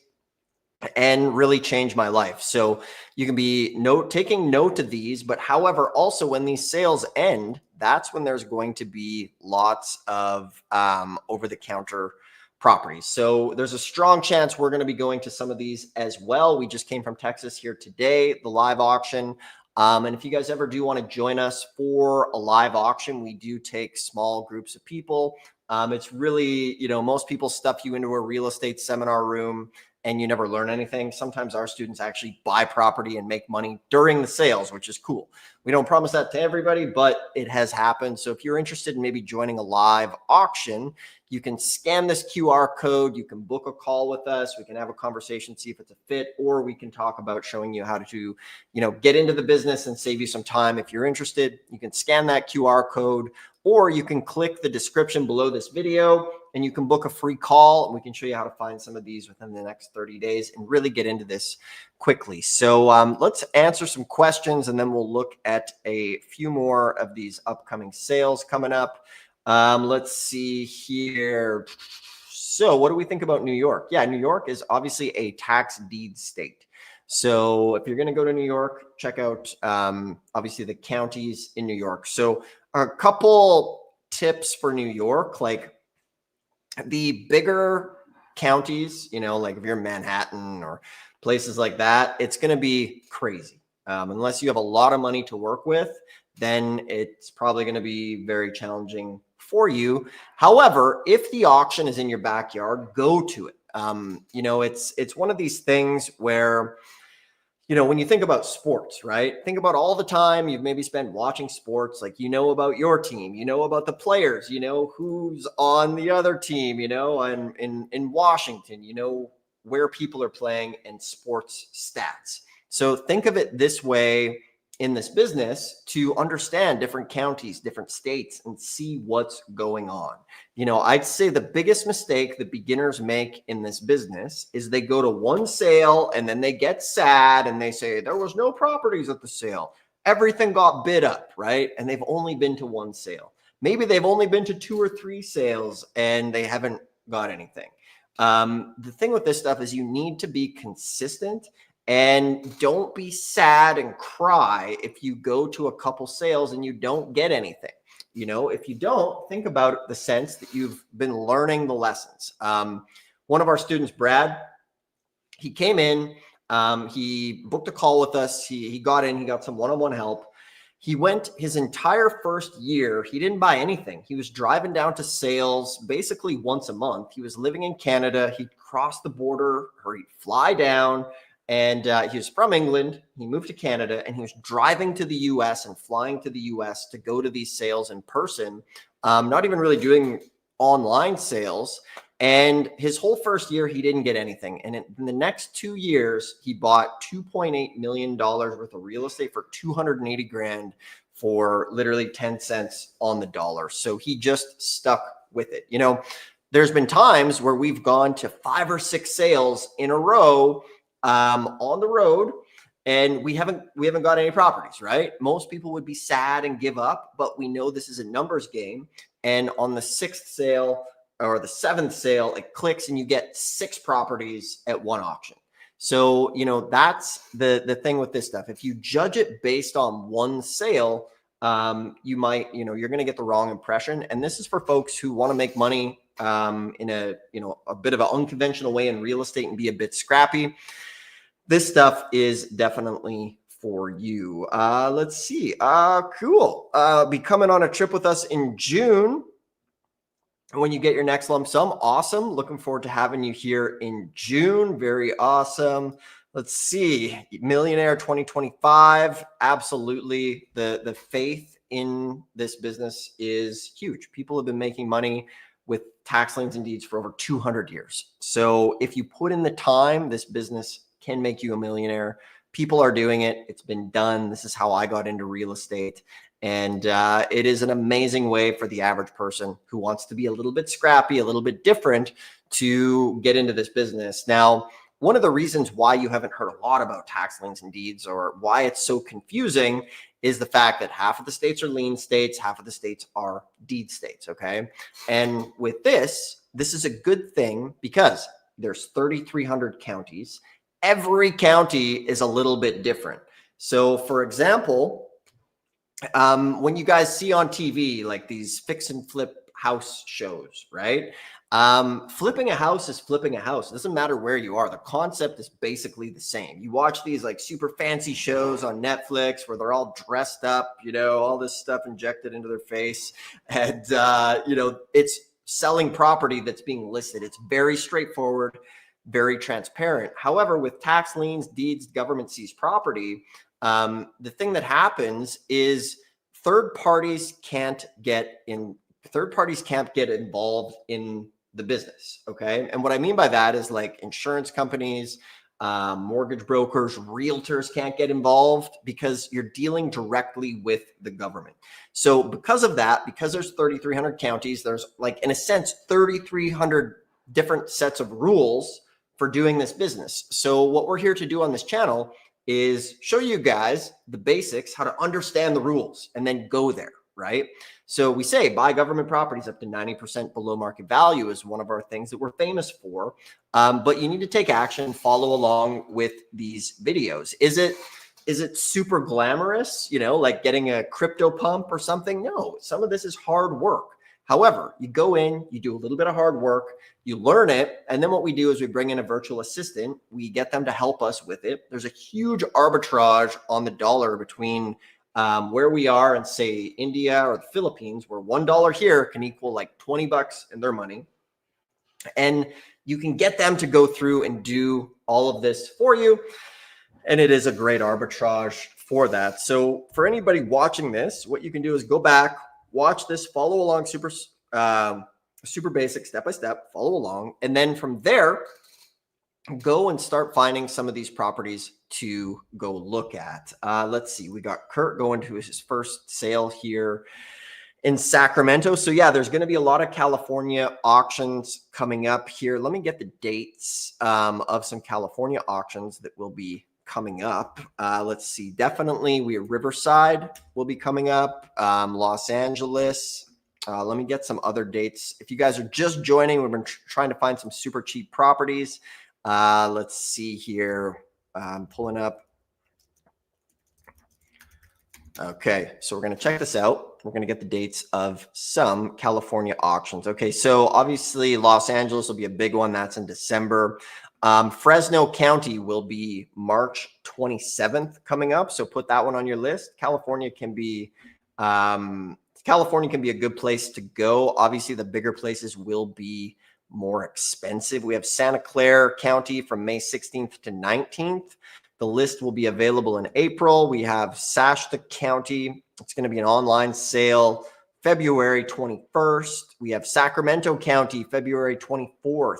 and really change my life. So you can be taking note of these, but however, also when these sales end, that's when there's going to be lots of over-the-counter properties. So there's a strong chance we're going to be going to some of these as well. We just came from Texas here today, the live auction. And if you guys ever do want to join us for a live auction, we do take small groups of people. It's really, most people stuff you into a real estate seminar room and you never learn anything. Sometimes our students actually buy property and make money during the sales, which is cool. We don't promise that to everybody, but it has happened. So if you're interested in maybe joining a live auction, you can scan this QR code. You can book a call with us. We can have a conversation, see if it's a fit, or we can talk about showing you how to, get into the business and save you some time. If you're interested, you can scan that QR code, or you can click the description below this video and you can book a free call and we can show you how to find some of these within the next 30 days and really get into this quickly. So let's answer some questions and then we'll look at a few more of these upcoming sales coming up. Let's see here. So what do we think about New York? Yeah, New York is obviously a tax deed state. So if you're going to go to New York, check out obviously the counties in New York. So a couple tips for New York, like the bigger counties, like if you're in Manhattan or places like that, it's going to be crazy. Unless you have a lot of money to work with, then it's probably going to be very challenging for you. However, if the auction is in your backyard, go to it. It's one of these things where, when you think about sports, right? Think about all the time you've maybe spent watching sports, like, about your team, about the players, who's on the other team, and in Washington, where people are playing and sports stats. So think of it this way in this business to understand different counties, different states, and see what's going on. I'd say the biggest mistake that beginners make in this business is they go to one sale and then they get sad and they say, there was no properties at the sale. Everything got bid up, right? And they've only been to one sale. Maybe they've only been to 2 or 3 sales and they haven't got anything. The thing with this stuff is you need to be consistent. And don't be sad and cry if you go to a couple sales and you don't get anything. If you don't, think about the sense that you've been learning the lessons. One of our students, Brad, he came in, he booked a call with us. He got in, he got some one-on-one help. He went his entire first year. He didn't buy anything. He was driving down to sales basically once a month. He was living in Canada. He'd cross the border or he'd fly down. And he was from England. He moved to Canada and he was driving to the US and flying to the US to go to these sales in person, not even really doing online sales. And his whole first year, he didn't get anything. And in the next 2 years, he bought $2.8 million worth of real estate for 280 grand for literally 10 cents on the dollar. So he just stuck with it. There's been times where we've gone to 5 or 6 sales in a row on the road and we haven't got any properties, right? Most people would be sad and give up, but we know this is a numbers game. And on the 6th sale, or the 7th sale, it clicks and you get 6 properties at one auction. So, you know, that's the thing with this stuff. If you judge it based on one sale, you might, you know, you're going to get the wrong impression. And this is for folks who want to make money in a, you know, a bit of an unconventional way in real estate and be a bit scrappy. This stuff is definitely for you. Let's see. Cool. Be coming on a trip with us in June when you get your next lump sum. Awesome. Looking forward to having you here in June. Very awesome. Let's see. Millionaire 2025. Absolutely. The faith in this business is huge. People have been making money with tax liens and deeds for over 200 years. So if you put in the time, this business can make you a millionaire. People are doing it. It's been done. This is how I got into real estate. And it is an amazing way for the average person who wants to be a little bit scrappy, a little bit different, to get into this business. Now, one of the reasons why you haven't heard a lot about tax liens and deeds, or why it's so confusing, is the fact that half of the states are lien states, half of the states are deed states, okay? And with this is a good thing because there's 3,300 counties. Every county is a little bit different. So for example, when you guys see on TV, like these fix and flip house shows, right? Flipping a house is flipping a house. It doesn't matter where you are. The concept is basically the same. You watch these like super fancy shows on Netflix where they're all dressed up, you know, all this stuff injected into their face. And, you know, it's selling property that's being listed. It's very straightforward, very transparent. However, with tax liens, deeds, government seized property, the thing that happens is third parties can't get involved in the business. Okay. And what I mean by that is like insurance companies, mortgage brokers, realtors can't get involved because you're dealing directly with the government. So because of that, because there's 3,300 counties, there's like, in a sense, 3,300 different sets of rules for doing this business. So what we're here to do on this channel is show you guys the basics, how to understand the rules and then go there, right? So we say buy government properties up to 90% below market value is one of our things that we're famous for. But you need to take action, follow along with these videos. Is it super glamorous, you know, like getting a crypto pump or something? No, some of this is hard work. However, you go in, you do a little bit of hard work, you learn it, and then what we do is we bring in a virtual assistant. We get them to help us with it. There's a huge arbitrage on the dollar between where we are in, say, India or the Philippines, where $1 here can equal like 20 bucks in their money. And you can get them to go through and do all of this for you. And it is a great arbitrage for that. So for anybody watching this, what you can do is go back, watch this, follow along super basic, step-by-step, follow along. And then from there, go and start finding some of these properties to go look at. Let's see. We got Kurt going to his first sale here in Sacramento. So yeah, there's going to be a lot of California auctions coming up here. Let me get the dates of some California auctions that will be coming up. Let's see. Definitely Riverside will be coming up. Los Angeles. Let me get some other dates. If you guys are just joining, we've been trying to find some super cheap properties. Let's see here. I'm pulling up. Okay, so we're going to check this out. We're going to get the dates of some California auctions. Okay, so obviously Los Angeles will be a big one. That's in December. Fresno County will be March 27th coming up. So put that one on your list. California can be a good place to go. Obviously, the bigger places will be more expensive. We have Santa Clara County from May 16th to 19th. The list will be available in April. We have Shasta County. It's going to be an online sale February 21st. We have Sacramento County, February 24th.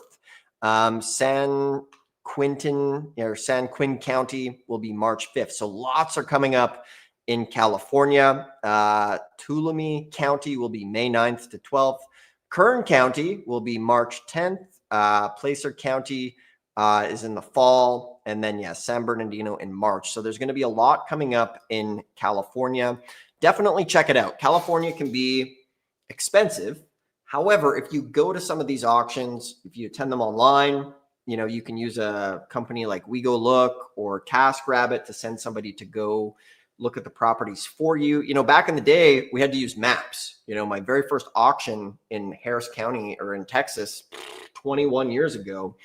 San Quin County will be March 5th. So lots are coming up in California. Tuolumne County will be May 9th to 12th. Kern County will be March 10th. Placer County is in the fall. And then, yeah, San Bernardino in March. So there's going to be a lot coming up in California. Definitely check it out. California can be expensive. However, if you go to some of these auctions, if you attend them online, you can use a company like We Go Look or TaskRabbit to send somebody to go look at the properties for you. Back in the day, we had to use maps. My very first auction in Harris County or in Texas 21 years ago,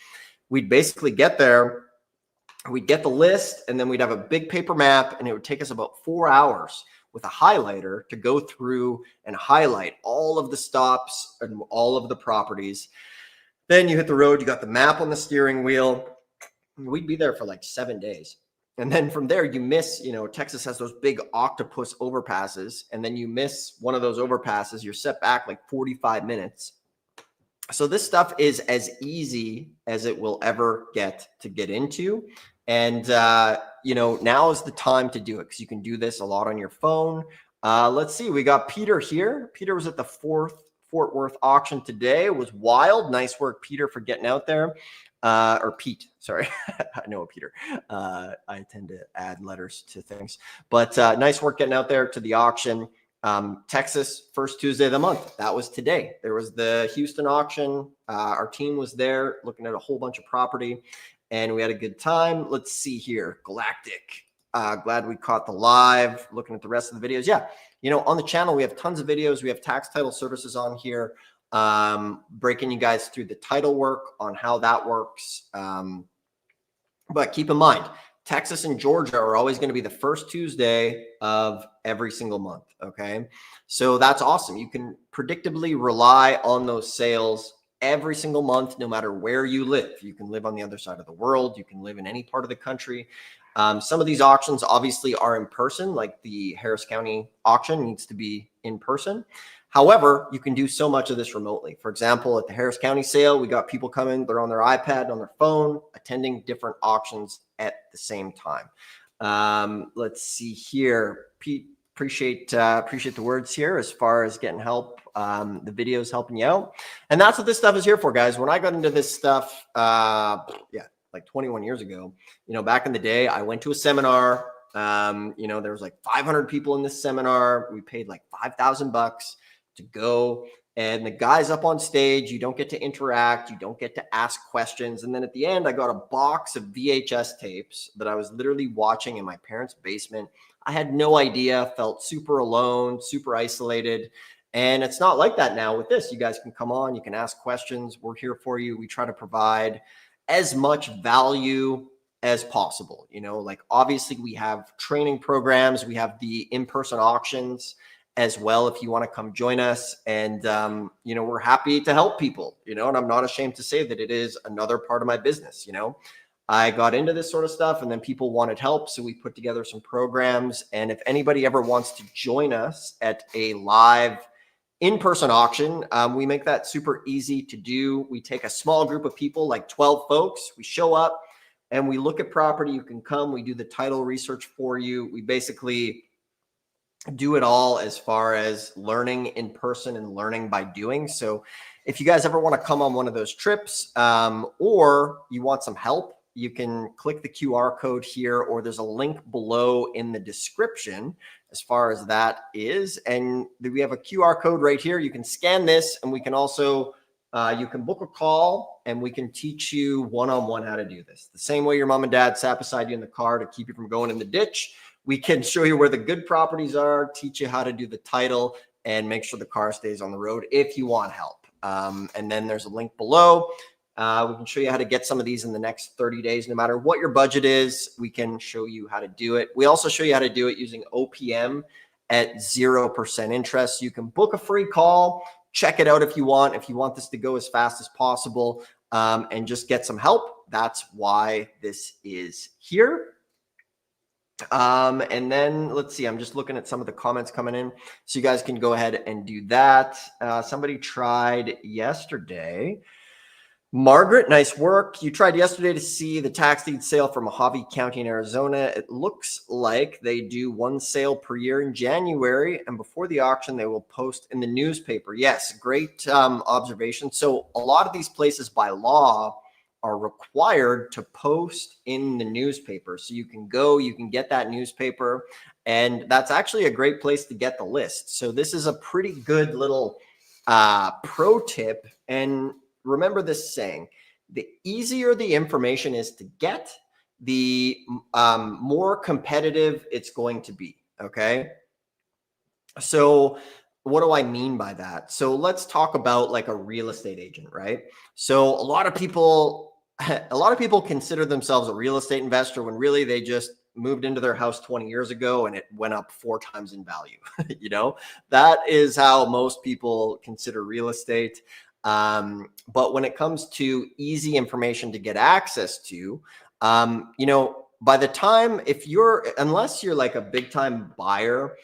we'd basically get there, we'd get the list, and then we'd have a big paper map, and it would take us about 4 hours with a highlighter to go through and highlight all of the stops and all of the properties. Then you hit the road, you got the map on the steering wheel. We'd be there for like 7 days. And then from there, you miss, Texas has those big octopus overpasses, and then you miss one of those overpasses, you're set back like 45 minutes. So this stuff is as easy as it will ever get into. And, now is the time to do it because you can do this a lot on your phone. Let's see. We got Peter here. Peter was at the Fort Worth auction today. It was wild. Nice work, Peter, for getting out there. Or Pete, sorry. I know Peter. I tend to add letters to things. But nice work getting out there to the auction. Texas, first Tuesday of the month. That was today. There was the Houston auction. Our team was there looking at a whole bunch of property, and we had a good time. Let's see here. Galactic. Glad we caught the live. Looking at the rest of the videos. Yeah, on the channel, we have tons of videos. We have tax title services on here, breaking you guys through the title work on how that works. But keep in mind, Texas and Georgia are always going to be the first Tuesday of every single month. Okay. So that's awesome. You can predictably rely on those sales every single month, no matter where you live. You can live on the other side of the world. You can live in any part of the country. Some of these auctions obviously are in person, like the Harris County auction needs to be in person. However, you can do so much of this remotely. For example, at the Harris County sale, we got people coming, they're on their iPad, on their phone, attending different auctions at the same time. Let's see here. Pete, appreciate the words here as far as getting help. The videos helping you out. And that's what this stuff is here for, guys. When I got into this stuff, like 21 years ago, back in the day, I went to a seminar. There was like 500 people in this seminar. We paid like $5,000 to go, and the guys up on stage, you don't get to interact, you don't get to ask questions. And then at the end, I got a box of VHS tapes that I was literally watching in my parents' basement. I had no idea, felt super alone, super isolated. And it's not like that now with this. You guys can come on, you can ask questions. We're here for you. We try to provide as much value as possible. Like obviously we have training programs, we have the in-person auctions as well if you want to come join us. And we're happy to help people, and I'm not ashamed to say that it is another part of my business. I got into this sort of stuff, and then people wanted help, so we put together some programs. And if anybody ever wants to join us at a live in-person auction, we make that super easy to do. We take a small group of people, like 12 folks, we show up and we look at property. You can come, we do the title research for you. We basically do it all as far as learning in person and learning by doing. So if you guys ever want to come on one of those trips, or you want some help, you can click the QR code here, or there's a link below in the description as far as that is. And we have a QR code right here. You can scan this, and we can also, you can book a call, and we can teach you one-on-one how to do this. The same way your mom and dad sat beside you in the car to keep you from going in the ditch, we can show you where the good properties are, teach you how to do the title, and make sure the car stays on the road if you want help. And then there's a link below. We can show you how to get some of these in the next 30 days. No matter what your budget is, we can show you how to do it. We also show you how to do it using OPM at 0% interest. You can book a free call, check it out if you want this to go as fast as possible, and just get some help. That's why this is here. And then let's see, I'm just looking at some of the comments coming in, so you guys can go ahead and do that. Somebody tried yesterday. Margaret, nice work. You tried yesterday to see the tax deed sale for Mojave County in Arizona. It looks like they do one sale per year in January, and before the auction, they will post in the newspaper. Yes, great observation. So a lot of these places by law are required to post in the newspaper. So you can go, you can get that newspaper, and that's actually a great place to get the list. So this is a pretty good little pro tip, and remember this saying, the easier the information is to get, the more competitive it's going to be. Okay. So what do I mean by that? So let's talk about like a real estate agent, right? So a lot of people consider themselves a real estate investor when really they just moved into their house 20 years ago and it went up 4 times in value. You know, that is how most people consider real estate. But when it comes to easy information to get access to, you know, by the time, unless you're like a big time buyer,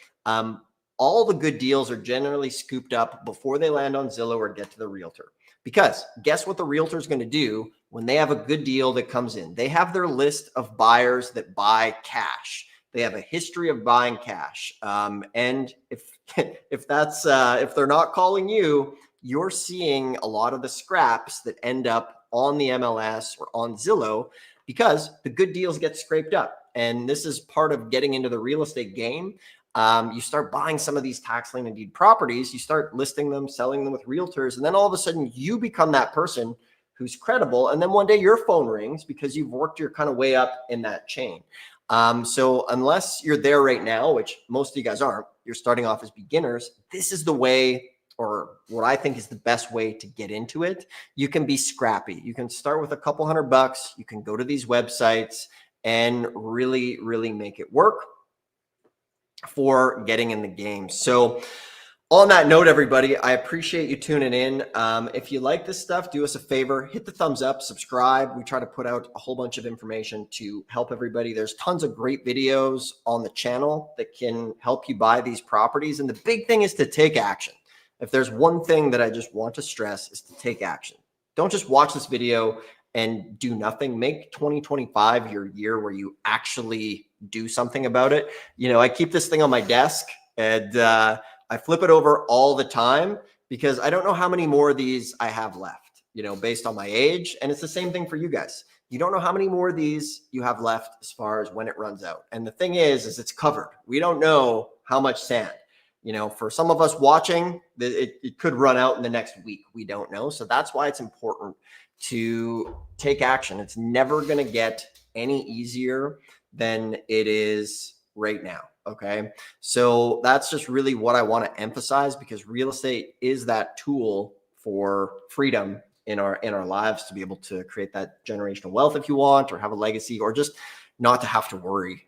all the good deals are generally scooped up before they land on Zillow or get to the realtor. Because guess what the realtor is going to do when they have a good deal that comes in? They have their list of buyers that buy cash. They have a history of buying cash. And if they're not calling you, you're seeing a lot of the scraps that end up on the MLS or on Zillow because the good deals get scraped up. And this is part of getting into the real estate game. You start buying some of these tax lien and deed properties, you start listing them, selling them with realtors, and then all of a sudden you become that person who's credible. And then one day your phone rings because you've worked your kind of way up in that chain. So unless you're there right now, which most of you guys aren't, you're starting off as beginners, this is the way, or what I think is the best way to get into it. You can be scrappy. You can start with a couple $100. You can go to these websites and really, really make it work for getting in the game. So on that note, everybody, I appreciate you tuning in. If you like this stuff, do us a favor, hit the thumbs up, subscribe. We try to put out a whole bunch of information to help everybody. There's tons of great videos on the channel that can help you buy these properties. And the big thing is to take action. If there's one thing that I just want to stress is to take action. Don't just watch this video and do nothing. Make 2025 your year where you actually do something about it. You know, I keep this thing on my desk and I flip it over all the time because I don't know how many more of these I have left, you know, based on my age. And it's the same thing for you guys. You don't know how many more of these you have left as far as when it runs out. And the thing is it's covered. We don't know how much sand. You know, for some of us watching, it could run out in the next week. We don't know. So that's why it's important to take action. It's never going to get any easier than it is right now. Okay. So that's just really what I want to emphasize, because real estate is that tool for freedom in our lives, to be able to create that generational wealth if you want, or have a legacy, or just not to have to worry.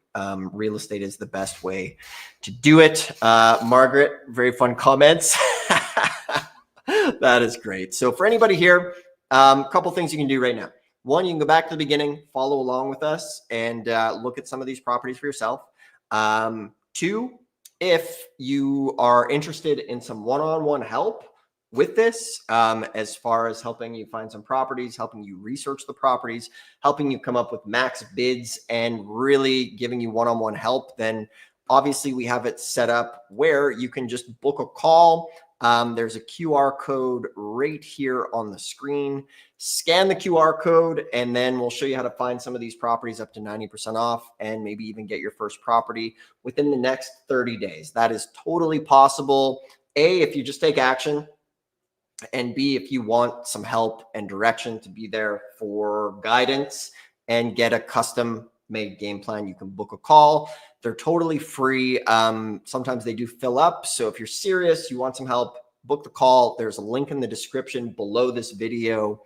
Real estate is the best way to do it. Margaret, very fun comments. That is great. So for anybody here, a couple things you can do right now. One, you can go back to the beginning, follow along with us, and look at some of these properties for yourself. Two, if you are interested in some one-on-one help with this, as far as helping you find some properties, helping you research the properties, helping you come up with max bids, and really giving you one-on-one help, then obviously we have it set up where you can just book a call. There's a QR code right here on the screen. Scan the QR code, and then we'll show you how to find some of these properties up to 90% off, and maybe even get your first property within the next 30 days. That is totally possible. A, if you just take action, and B, if you want some help and direction to be there for guidance and get a custom made game plan, you can book a call. They're totally free. Sometimes they do fill up. So if you're serious, you want some help, book the call. There's a link in the description below this video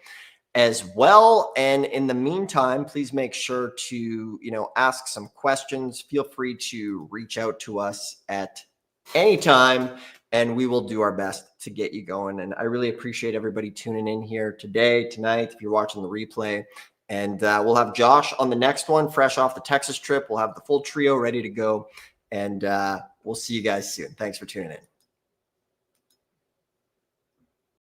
as well. And in the meantime, please make sure to, you know, ask some questions. Feel free to reach out to us at any time, and we will do our best to get you going. And I really appreciate everybody tuning in here today, tonight, if you're watching the replay. And we'll have Josh on the next one, fresh off the Texas trip. We'll have the full trio ready to go. And we'll see you guys soon. Thanks for tuning in.